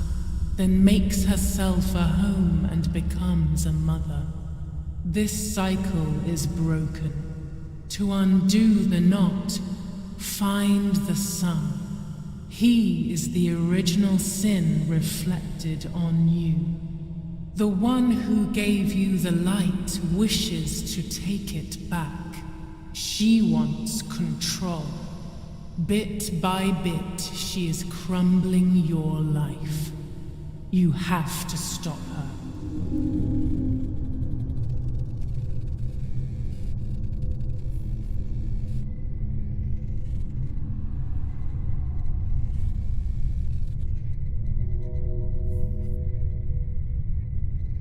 then makes herself a home and becomes a mother. This cycle is broken. To undo the knot, find the Son. He is the original sin reflected on you. The one who gave you the light wishes to take it back. She wants control. Bit by bit, she is crumbling your life. You have to stop her.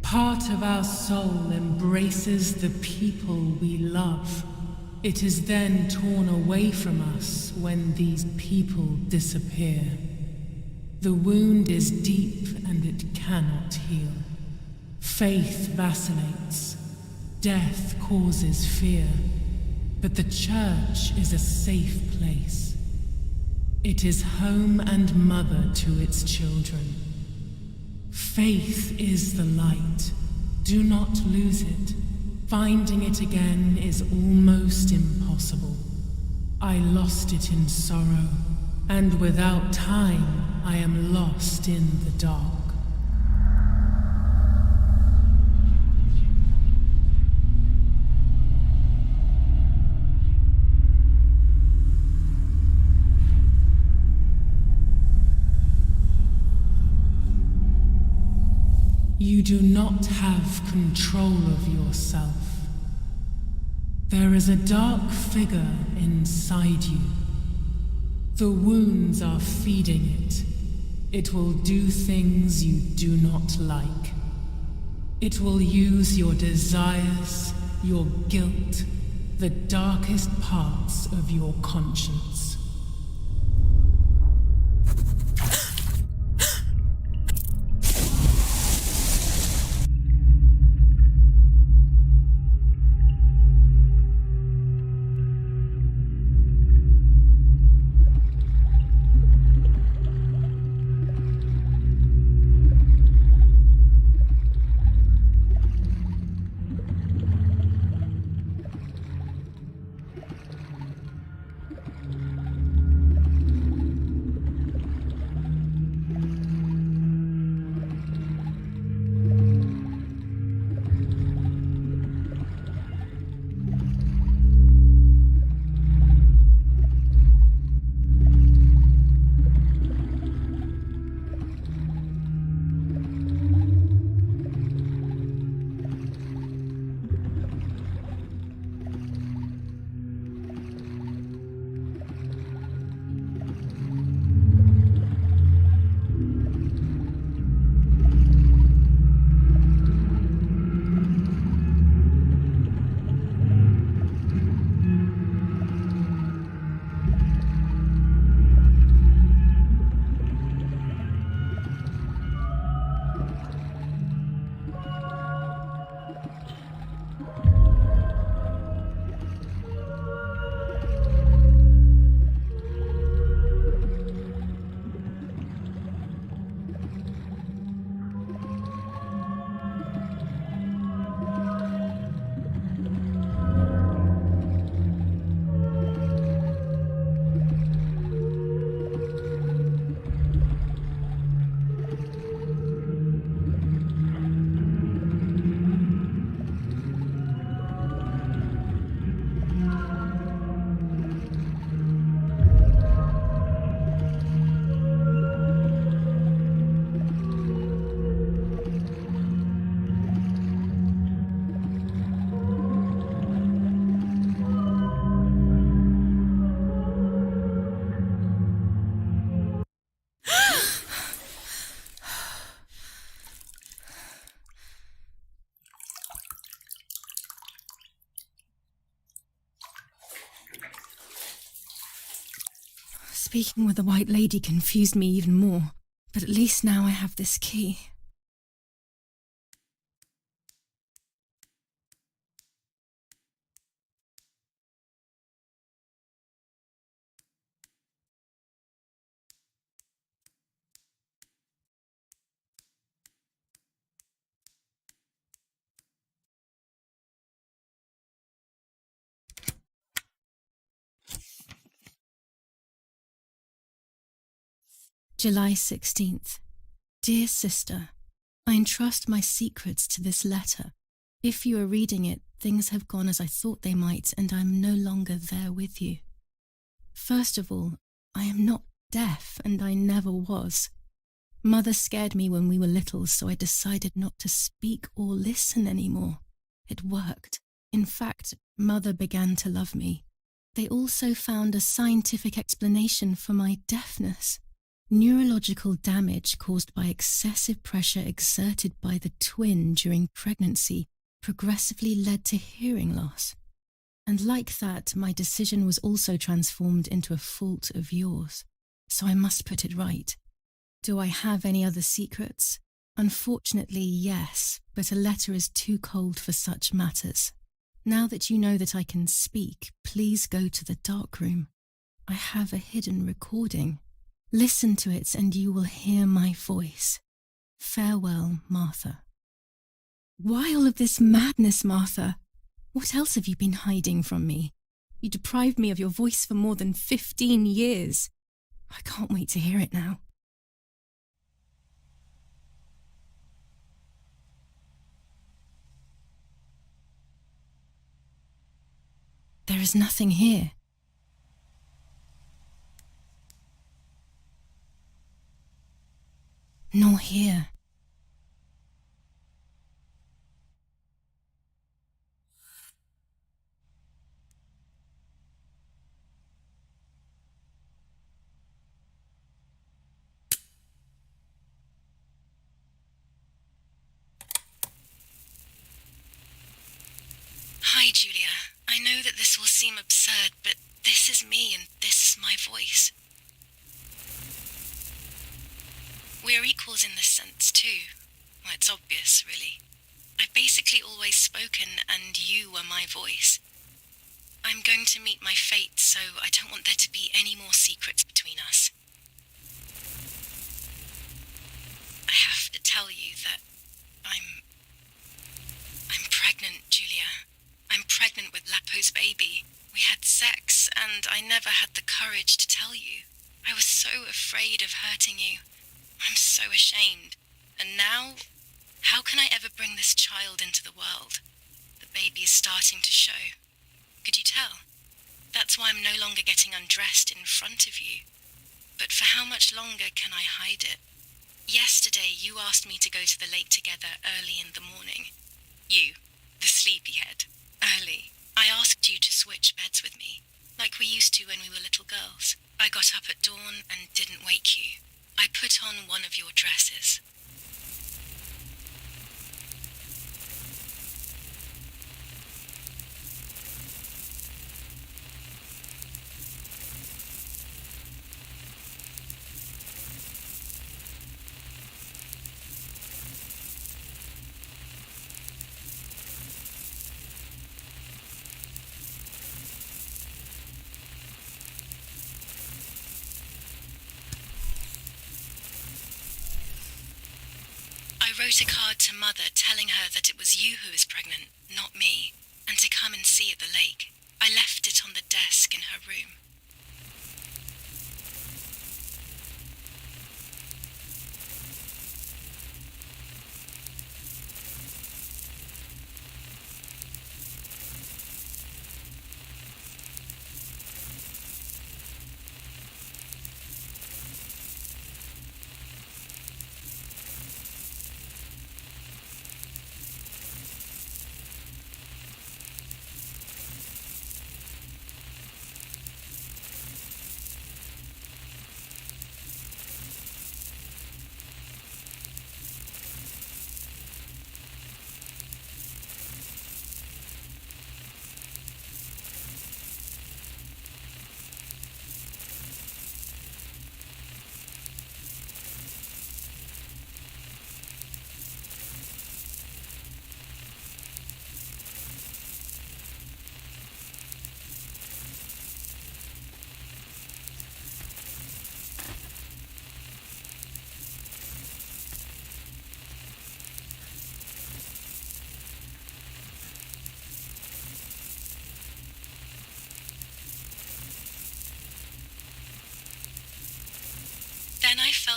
Part of our soul embraces the people we love. It is then torn away from us when these people disappear. The wound is deep and it cannot heal. Faith vacillates. Death causes fear. But the church is a safe place. It is home and mother to its children. Faith is the light. Do not lose it. Finding it again is almost impossible. I lost it in sorrow, and without time, I am lost in the dark. You do not have control of yourself. There is a dark figure inside you. The wounds are feeding it. It will do things you do not like. It will use your desires, your guilt, the darkest parts of your conscience. Speaking with the White Lady confused me even more, but at least now I have this key. July 16th. Dear Sister, I entrust my secrets to this letter. If you are reading it, things have gone as I thought they might, and I am no longer there with you. First of all, I am not deaf, and I never was. Mother scared me when we were little, so I decided not to speak or listen anymore. It worked. In fact, Mother began to love me. They also found a scientific explanation for my deafness. Neurological damage caused by excessive pressure exerted by the twin during pregnancy progressively led to hearing loss. And like that, my decision was also transformed into a fault of yours. So I must put it right. Do I have any other secrets? Unfortunately, yes, but a letter is too cold for such matters. Now that you know that I can speak, please go to the dark room. I have a hidden recording. Listen to it and you will hear my voice. Farewell, Martha. Why all of this madness, Martha? What else have you been hiding from me? You deprived me of your voice for more than 15 years. I can't wait to hear it now. There is nothing here. Nor here. Hi, Julia. I know that this will seem absurd, but this is me and this is my voice. We are equals in this sense, too. Well, it's obvious, really. I've basically always spoken, and you were my voice. I'm going to meet my fate, so I don't want there to be any more secrets between us. I have to tell you that I'm pregnant, Julia. I'm pregnant with Lapo's baby. We had sex, and I never had the courage to tell you. I was so afraid of hurting you. I'm so ashamed. And now, how can I ever bring this child into the world? The baby is starting to show. Could you tell? That's why I'm no longer getting undressed in front of you. But for how much longer can I hide it? Yesterday, you asked me to go to the lake together early in the morning. You, the sleepyhead. Early. I asked you to switch beds with me, like we used to when we were little girls. I got up at dawn and didn't wake you. I put on one of your dresses. I wrote a card to Mother telling her that it was you who was pregnant, not me, and to come and see at the lake. I left it on the desk in her room.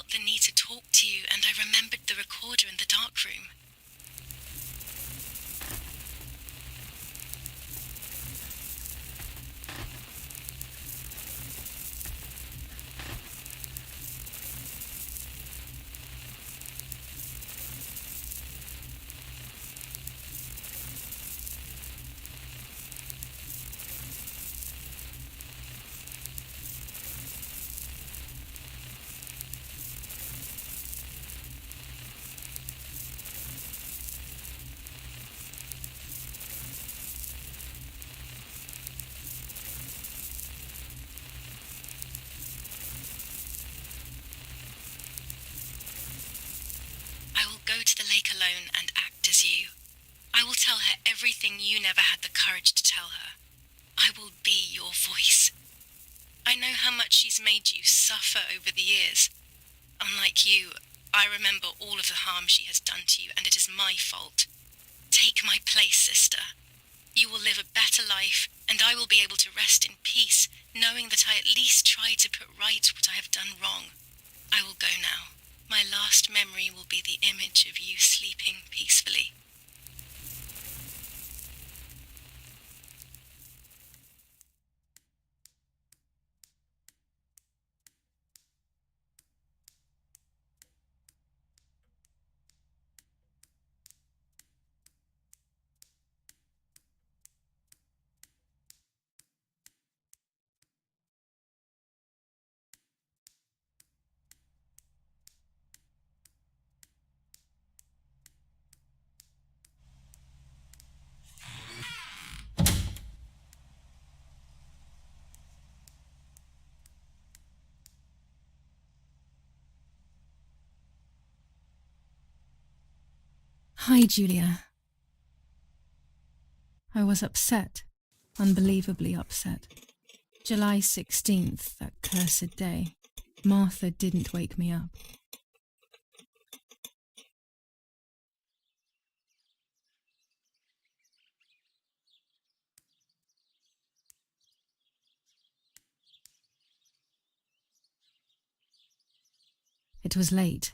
felt the need to talk to you, and I remembered the recorder in the dark room. I will go to the lake alone and act as you. I will tell her everything you never had the courage to tell her. I will be your voice. I know how much she's made you suffer over the years. Unlike you, I remember all of the harm she has done to you, and it is my fault. Take my place, sister. You will live a better life, and I will be able to rest in peace, knowing that I at least tried to put right what I have done wrong. I will go now. My last memory will be the image of you sleeping peacefully. Hi, Julia. I was upset, unbelievably upset. July 16th, that cursed day. Martha didn't wake me up. It was late.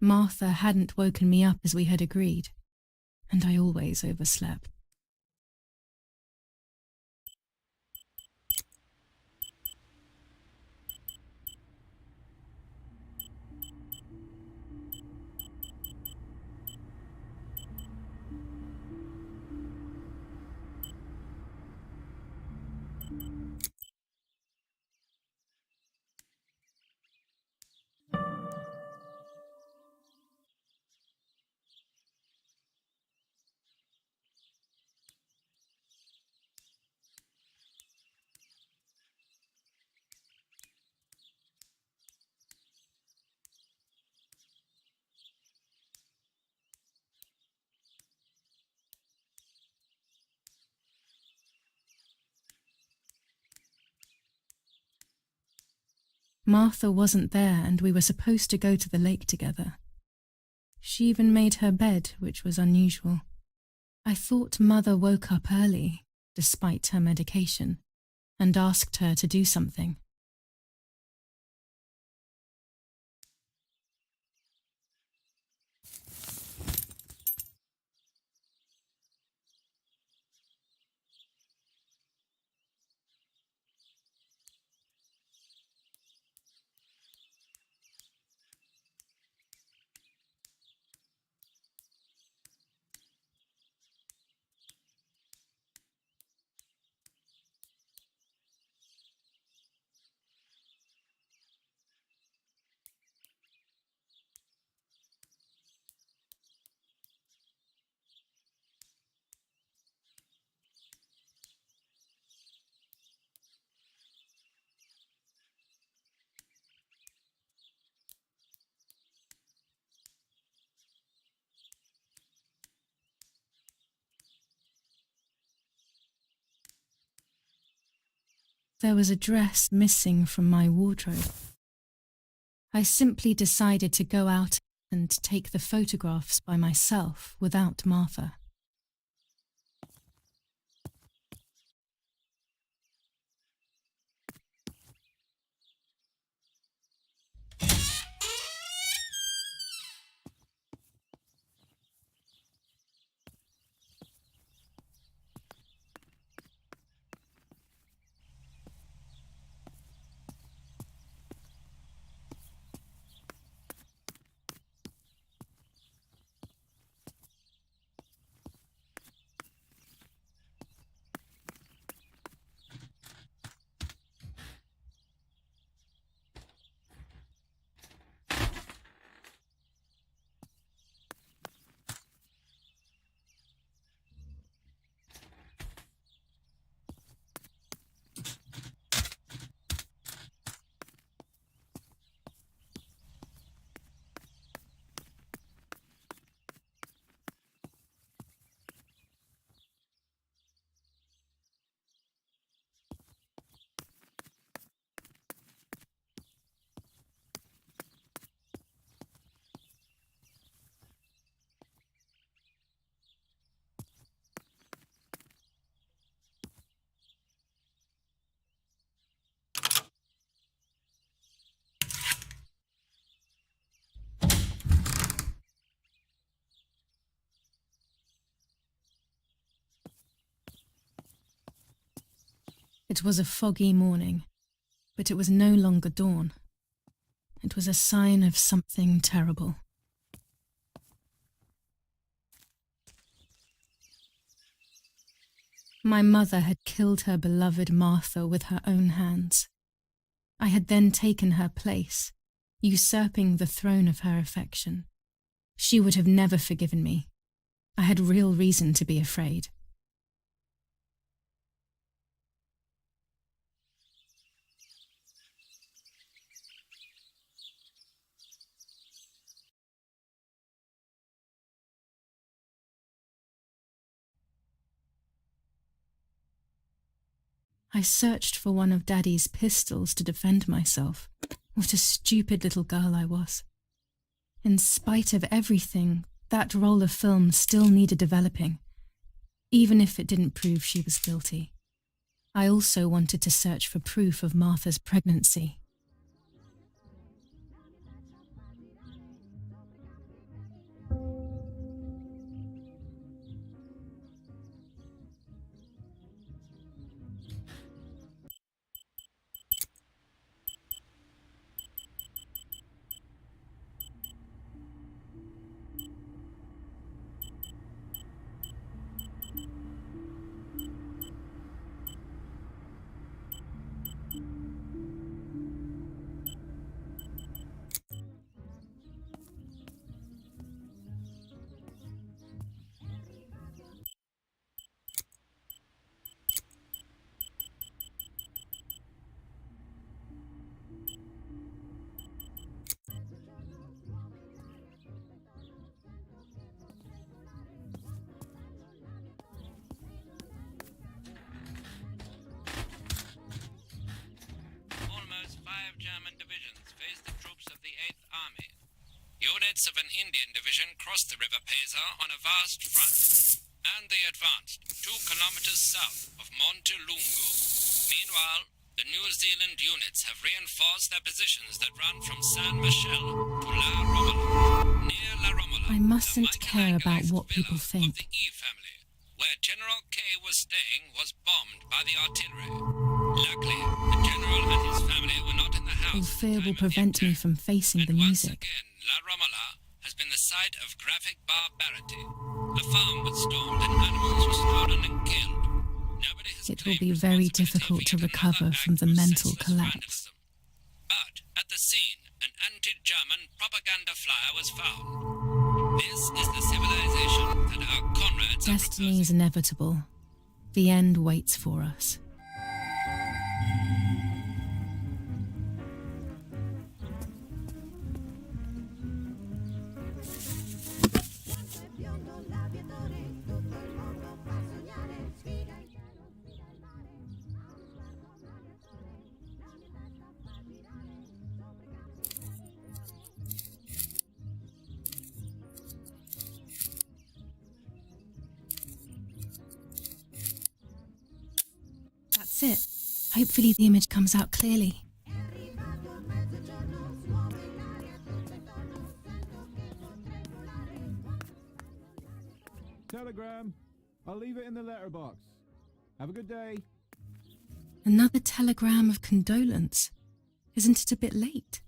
Martha hadn't woken me up as we had agreed, and I always overslept. Martha wasn't there, and we were supposed to go to the lake together. She even made her bed, which was unusual. I thought Mother woke up early, despite her medication, and asked her to do something. There was a dress missing from my wardrobe. I simply decided to go out and take the photographs by myself without Martha. It was a foggy morning, but it was no longer dawn. It was a sign of something terrible. My mother had killed her beloved Martha with her own hands. I had then taken her place, usurping the throne of her affection. She would have never forgiven me. I had real reason to be afraid. I searched for one of Daddy's pistols to defend myself. What a stupid little girl I was. In spite of everything, that roll of film still needed developing, even if it didn't prove she was guilty. I also wanted to search for proof of Martha's pregnancy. Almost 5 German divisions faced the troops of the 8th Army. Units of an Indian division crossed the River Pesa on a vast front, and they advanced 2 kilometers south of Montelungo. Meanwhile, the New Zealand units have reinforced their positions that run from San Michel to La Romola. Near La Romola, I mustn't the care about Michael what people villa think. Of the E family, where General K was staying, was bombed by the artillery. Luckily, the general and his family were not in the house. All at the fear time will of the prevent me attack. from facing the And once music. again, La Romola has been the site of graphic barbarity. A farm was stormed and animals were stolen and killed. Nobody has It will claimed be very responsibility difficult for to yet recover another from the act of mental senseless collapse. vandalism. But at the scene, an anti-German propaganda flyer was found. This is the civilization that our comrades are Destiny is proposing. inevitable. The end waits for us. That's it. Hopefully the image comes out clearly. Telegram. I'll leave it in the letterbox. Have a good day. Another telegram of condolence. Isn't it a bit late?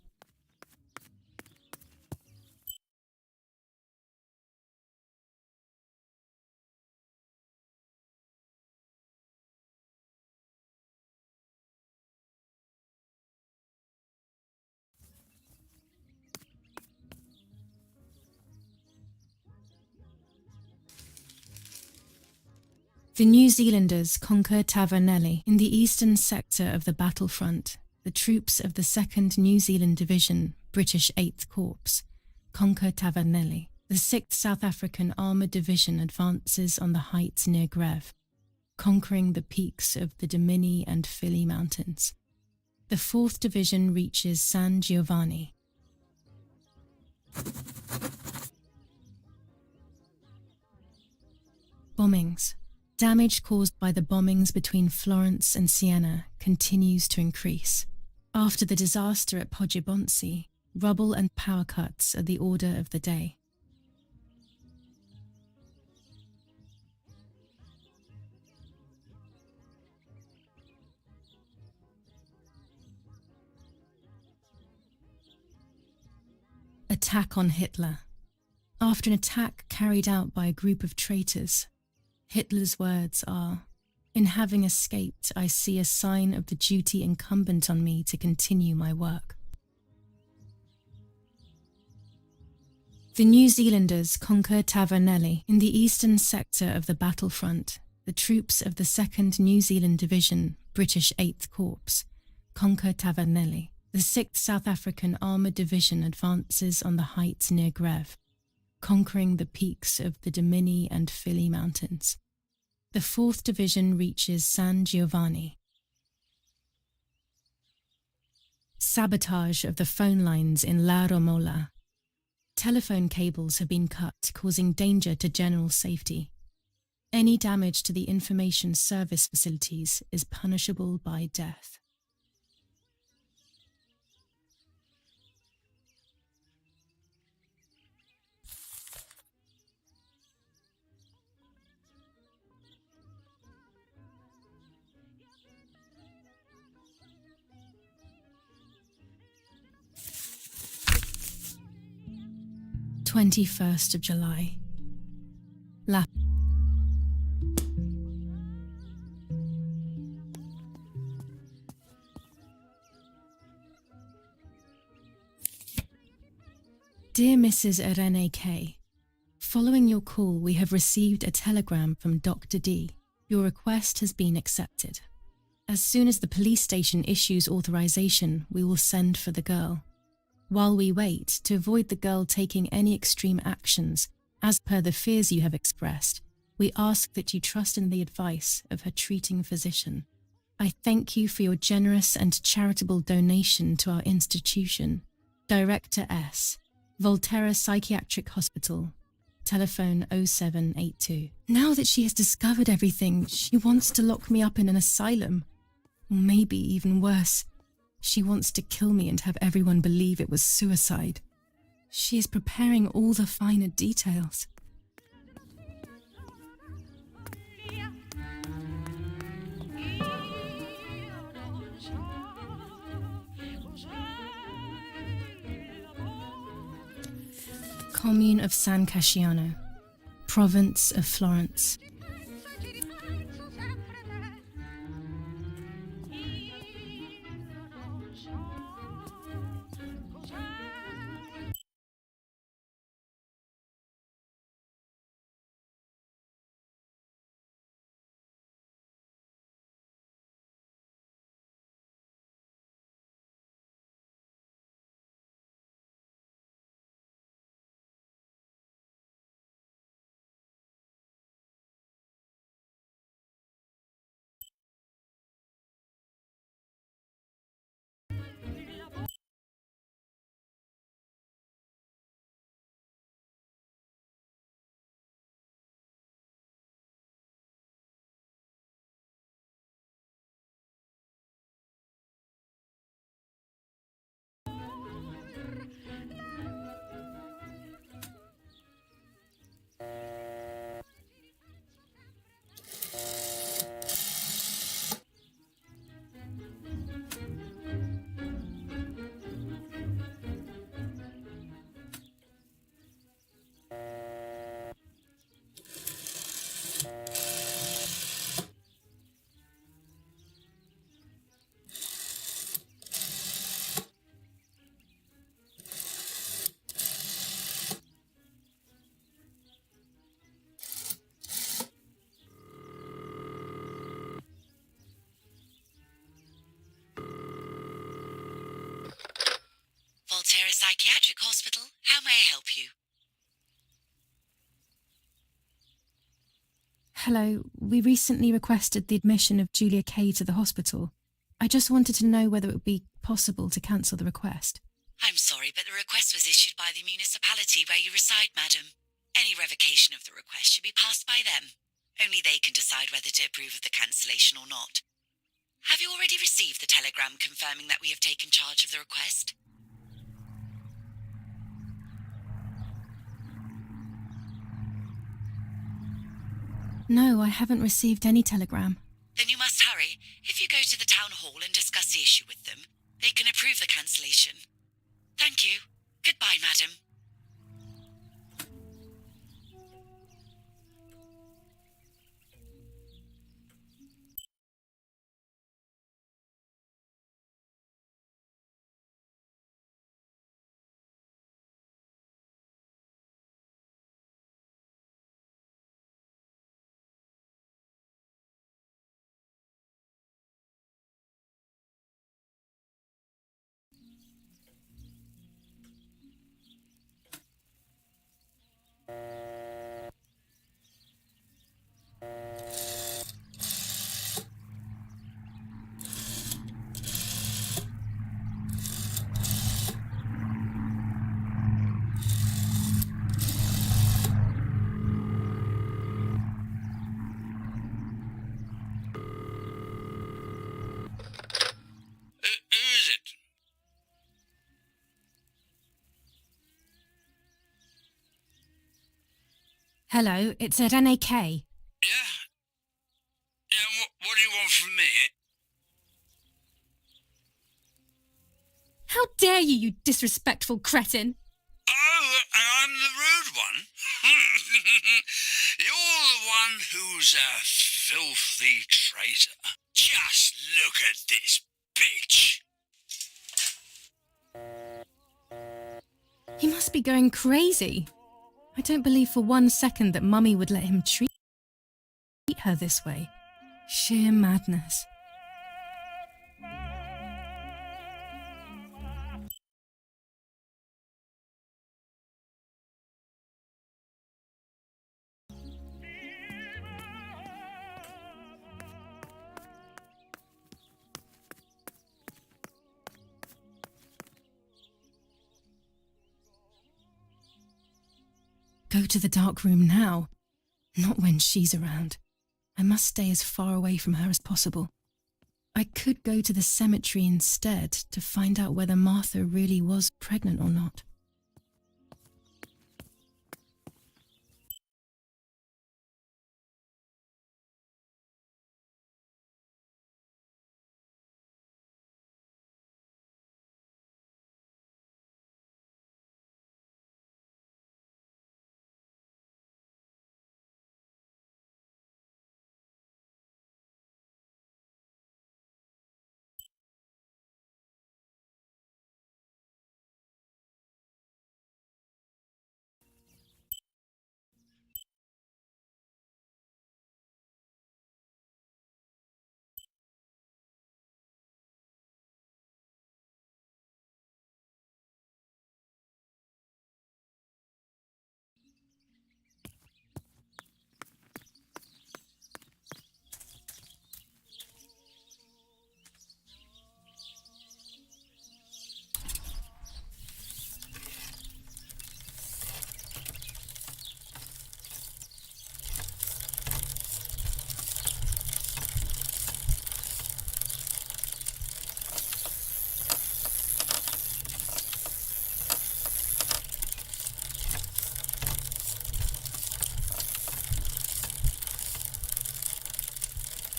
The New Zealanders conquer Tavernelli in the eastern sector of the battlefront. The troops of the 2nd New Zealand Division, British 8th Corps, conquer Tavernelli. The 6th South African Armoured Division advances on the heights near Greve, conquering the peaks of the Dimini and Philly Mountains. The 4th Division reaches San Giovanni. Bombings. Damage caused by the bombings between Florence and Siena continues to increase. After the disaster at Poggibonsi, rubble and power cuts are the order of the day. Attack on Hitler. After an attack carried out by a group of traitors, Hitler's words are, "In having escaped, I see a sign of the duty incumbent on me to continue my work." The New Zealanders conquer Tavernelli. In the eastern sector of the battlefront, the troops of the 2nd New Zealand Division, British 8th Corps, conquer Tavernelli. The 6th South African Armoured Division advances on the heights near Greve, conquering the peaks of the Dimini and Philly Mountains. The 4th Division reaches San Giovanni. Sabotage of the phone lines in La Romola. Telephone cables have been cut, causing danger to general safety. Any damage to the information service facilities is punishable by death. July 21st. La Dear Mrs. Irene K., following your call, we have received a telegram from Dr. D. Your request has been accepted. As soon as the police station issues authorization, we will send for the girl. While we wait, to avoid the girl taking any extreme actions, as per the fears you have expressed, we ask that you trust in the advice of her treating physician. I thank you for your generous and charitable donation to our institution. Director S., Volterra Psychiatric Hospital, telephone 0782. Now that she has discovered everything, she wants to lock me up in an asylum. Or maybe even worse, she wants to kill me and have everyone believe it was suicide. She is preparing all the finer details. Commune of San Casciano, province of Florence. Volterra Psychiatric Hospital. How may I help you? Hello, we recently requested the admission of Julia Kay to the hospital. I just wanted to know whether it would be possible to cancel the request. I'm sorry, but the request was issued by the municipality where you reside, madam. Any revocation of the request should be passed by them. Only they can decide whether to approve of the cancellation or not. Have you already received the telegram confirming that we have taken charge of the request? No, I haven't received any telegram. Then you must hurry. If you go to the town hall and discuss the issue with them, they can approve the cancellation. Thank you. Goodbye, madam. Hello, it's Irene K. Yeah? Yeah, what do you want from me? How dare you, you disrespectful cretin! Oh, and I'm the rude one? You're the one who's a filthy traitor. Just look at this bitch. He must be going crazy. I don't believe for 1 second that Mummy would let him treat her this way. Sheer madness. Go to the dark room now. Not when she's around. I must stay as far away from her as possible. I could go to the cemetery instead to find out whether Martha really was pregnant or not.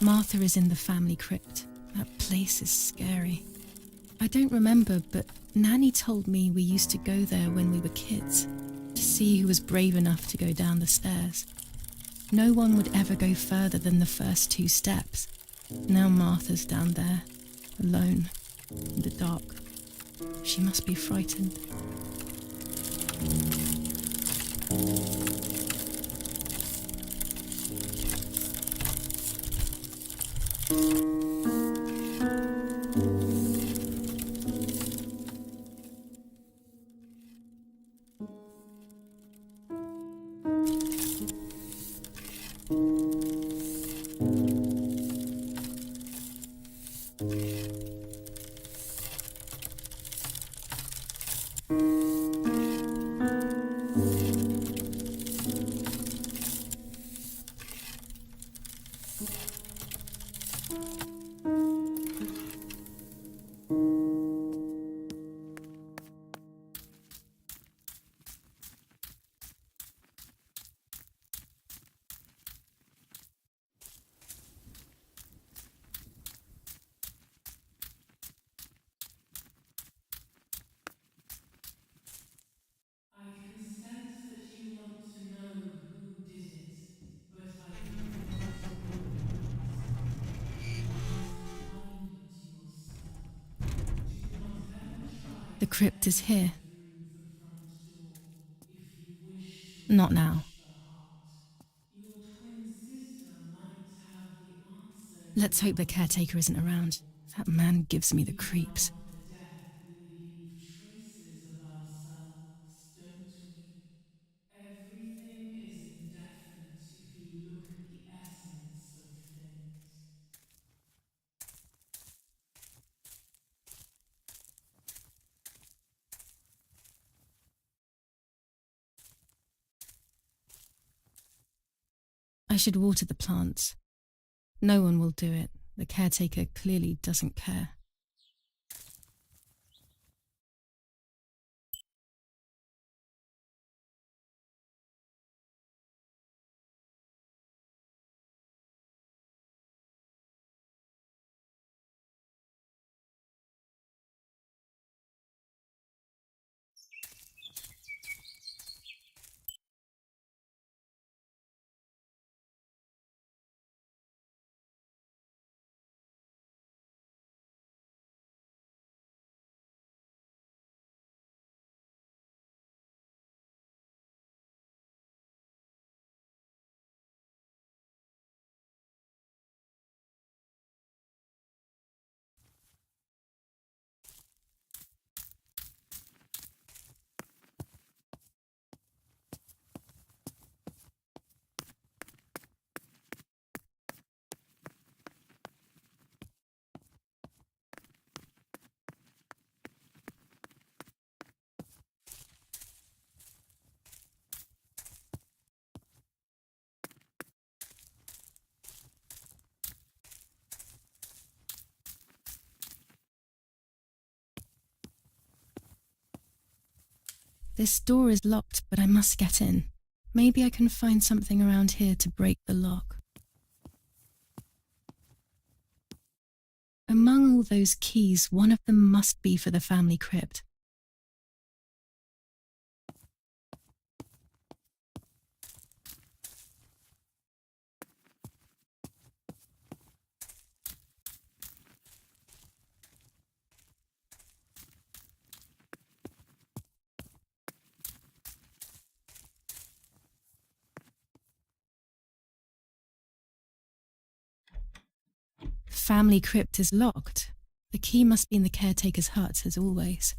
Martha is in the family crypt. That place is scary. I don't remember, but Nanny told me we used to go there when we were kids, to see who was brave enough to go down the stairs. No one would ever go further than the first 2 steps. Now Martha's down there, alone, in the dark. She must be frightened. I can sense that you want to know who did it, but I don't want to go past. You must find it yourself. Do not ever try The crypt is here. through the front door if you wish to Not now. reach the heart. Your twin sister might have the answer. Let's hope the caretaker isn't around. That man gives me the creeps. The death we leave traces of ourselves, don't we? Everything is indefinite if you look at the essence of things. I should water the plants. No one will do it. The caretaker clearly doesn't care. This door is locked, but I must get in. Maybe I can find something around here to break the lock. Among all those keys, one of them must be for the family crypt. Family crypt is locked. The key must be in the caretaker's hut, as always.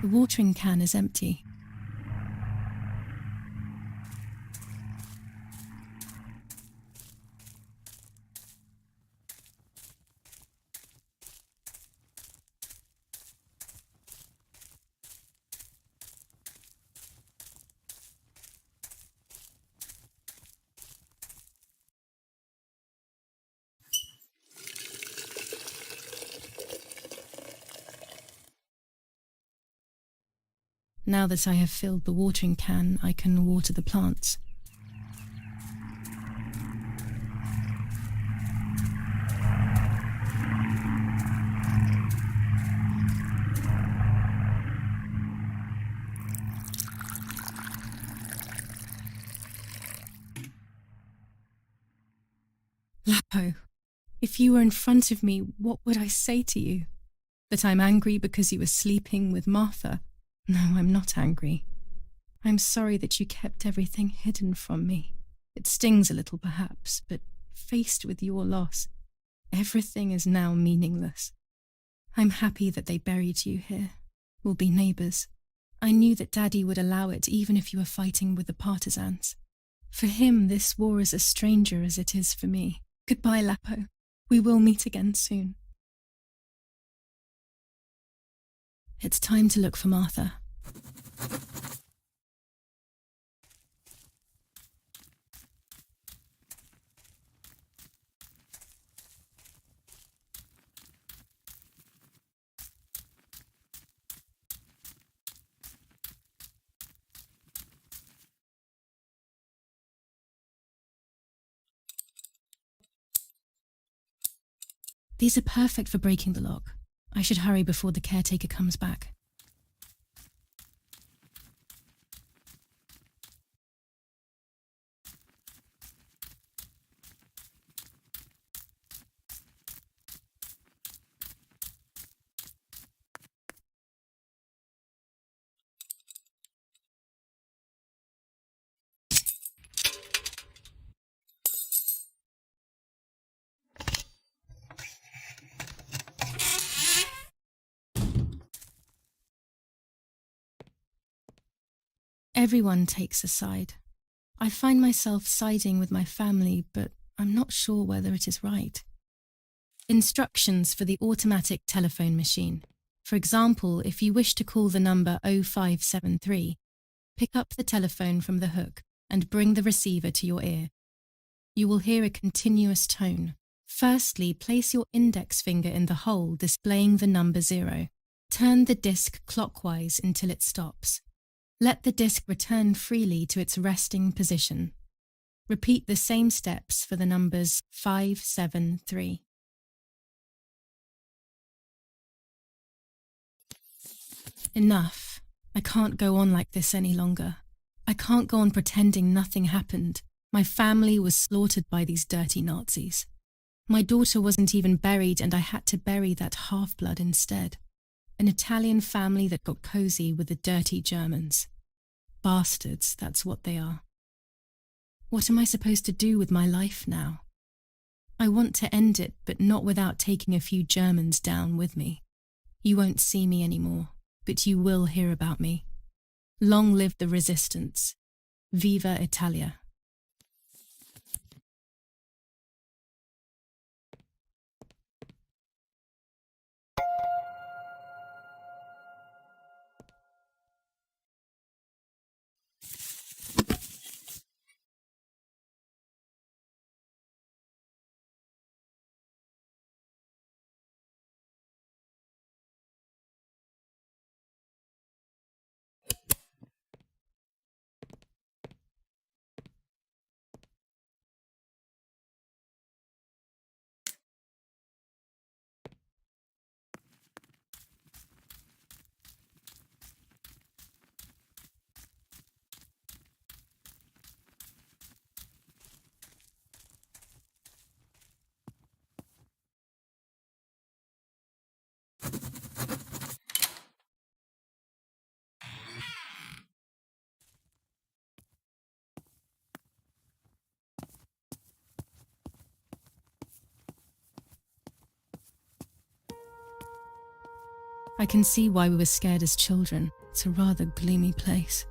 The watering can is empty. Now that I have filled the watering can, I can water the plants. Lapo, if you were in front of me, what would I say to you? That I'm angry because you were sleeping with Martha? No, I'm not angry. I'm sorry that you kept everything hidden from me. It stings a little, perhaps, but faced with your loss, everything is now meaningless. I'm happy that they buried you here. We'll be neighbours. I knew that Daddy would allow it even if you were fighting with the partisans. For him, this war is a stranger as it is for me. Goodbye, Lapo. We will meet again soon. It's time to look for Martha. These are perfect for breaking the lock. I should hurry before the caretaker comes back. Everyone takes a side. I find myself siding with my family, but I'm not sure whether it is right. Instructions for the automatic telephone machine. For example, if you wish to call the number 0573, pick up the telephone from the hook and bring the receiver to your ear. You will hear a continuous tone. Firstly, place your index finger in the hole displaying the number 0. Turn the disc clockwise until it stops. Let the disc return freely to its resting position. Repeat the same steps for the numbers 573. Enough. I can't go on like this any longer. I can't go on pretending nothing happened. My family was slaughtered by these dirty Nazis. My daughter wasn't even buried, and I had to bury that half-blood instead. An Italian family that got cozy with the dirty Germans. Bastards, that's what they are. What am I supposed to do with my life now? I want to end it, but not without taking a few Germans down with me. You won't see me anymore, but you will hear about me. Long live the resistance. Viva Italia. I can see why we were scared as children. It's a rather gloomy place.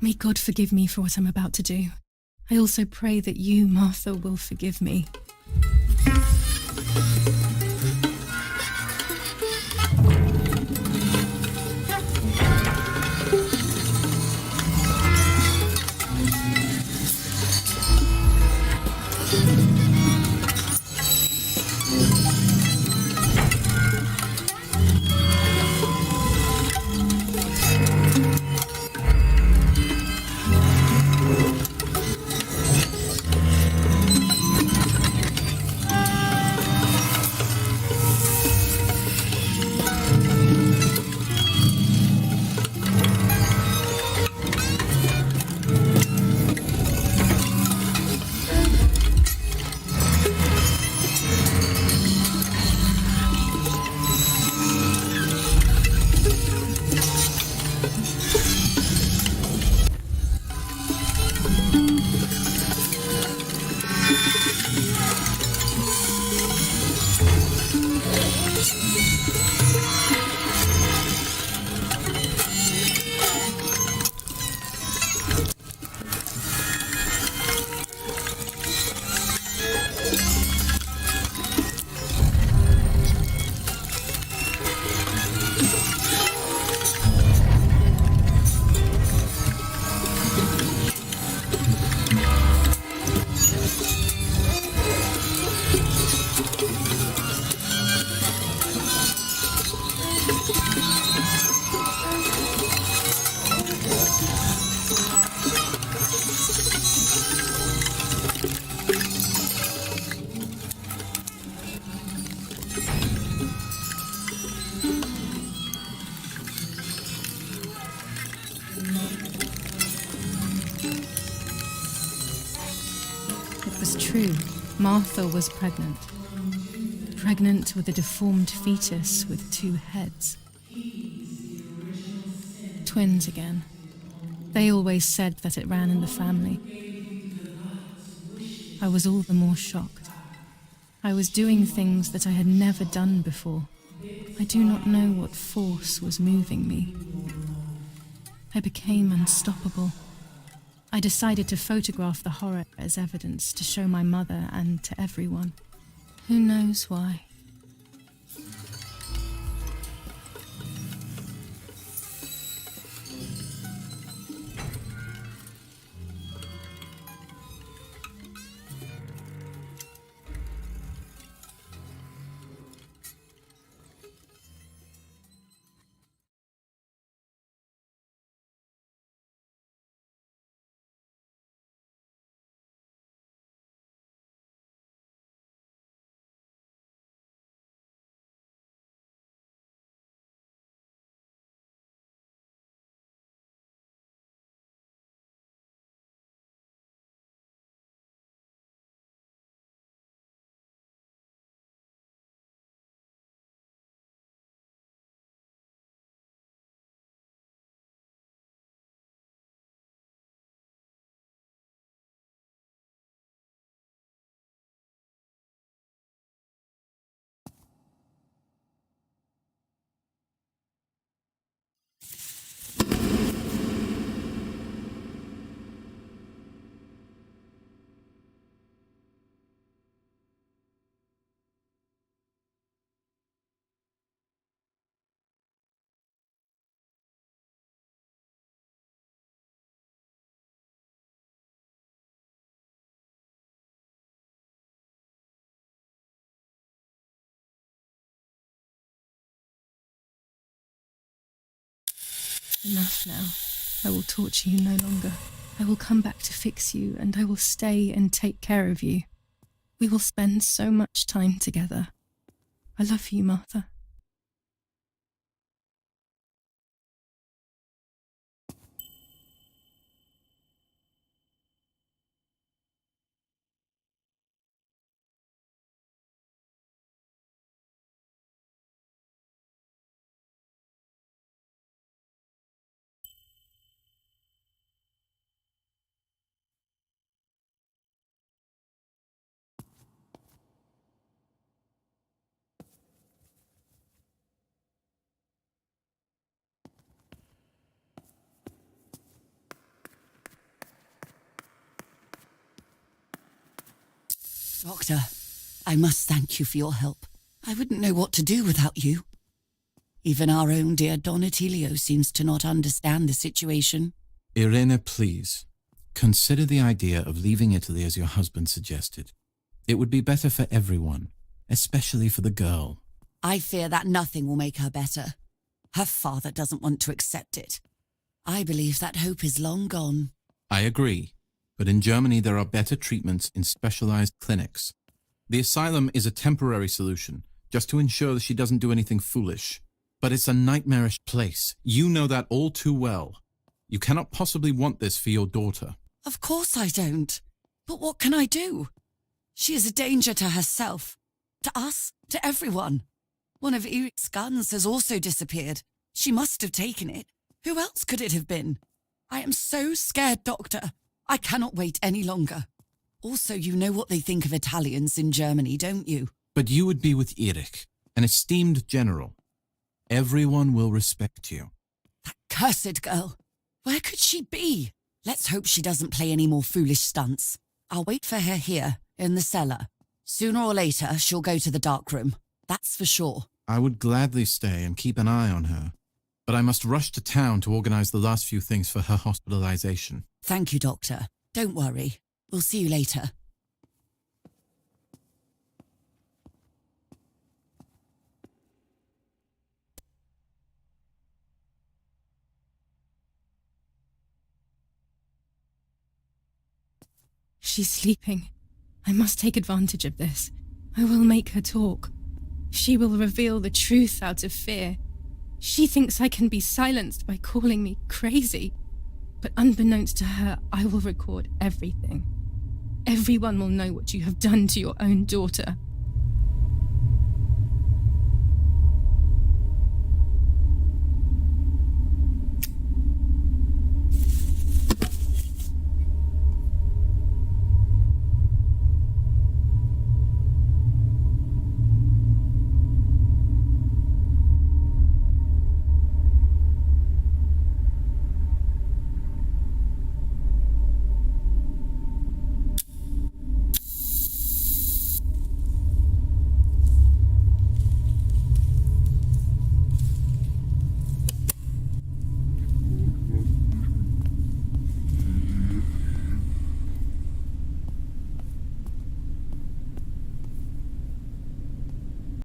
May God forgive me for what I'm about to do. I also pray that you, Martha, will forgive me. Martha was pregnant. Pregnant with a deformed fetus with 2 heads. Twins again. They always said that it ran in the family. I was all the more shocked. I was doing things that I had never done before. I do not know what force was moving me. I became unstoppable. I decided to photograph the horror as evidence to show my mother and to everyone. Who knows why? Enough now. I will torture you no longer. I will come back to fix you, and I will stay and take care of you. We will spend so much time together. I love you, Martha. Doctor, I must thank you for your help. I wouldn't know what to do without you. Even our own dear Don Attilio seems to not understand the situation. Irene, please. Consider the idea of leaving Italy as your husband suggested. It would be better for everyone, especially for the girl. I fear that nothing will make her better. Her father doesn't want to accept it. I believe that hope is long gone. I agree, but in Germany there are better treatments in specialized clinics. The asylum is a temporary solution, just to ensure that she doesn't do anything foolish. But it's a nightmarish place. You know that all too well. You cannot possibly want this for your daughter. Of course I don't. But what can I do? She is a danger to herself, to us, to everyone. One of Eric's guns has also disappeared. She must have taken it. Who else could it have been? I am so scared, Doctor. I cannot wait any longer. Also, you know what they think of Italians in Germany, don't you? But you would be with Eric, an esteemed general. Everyone will respect you. That cursed girl. Where could she be? Let's hope she doesn't play any more foolish stunts. I'll wait for her here, in the cellar. Sooner or later, she'll go to the dark room. That's for sure. I would gladly stay and keep an eye on her. But I must rush to town to organize the last few things for her hospitalization. Thank you, Doctor. Don't worry. We'll see you later. She's sleeping. I must take advantage of this. I will make her talk. She will reveal the truth out of fear. She thinks I can be silenced by calling me crazy. But unbeknownst to her, I will record everything. Everyone will know what you have done to your own daughter.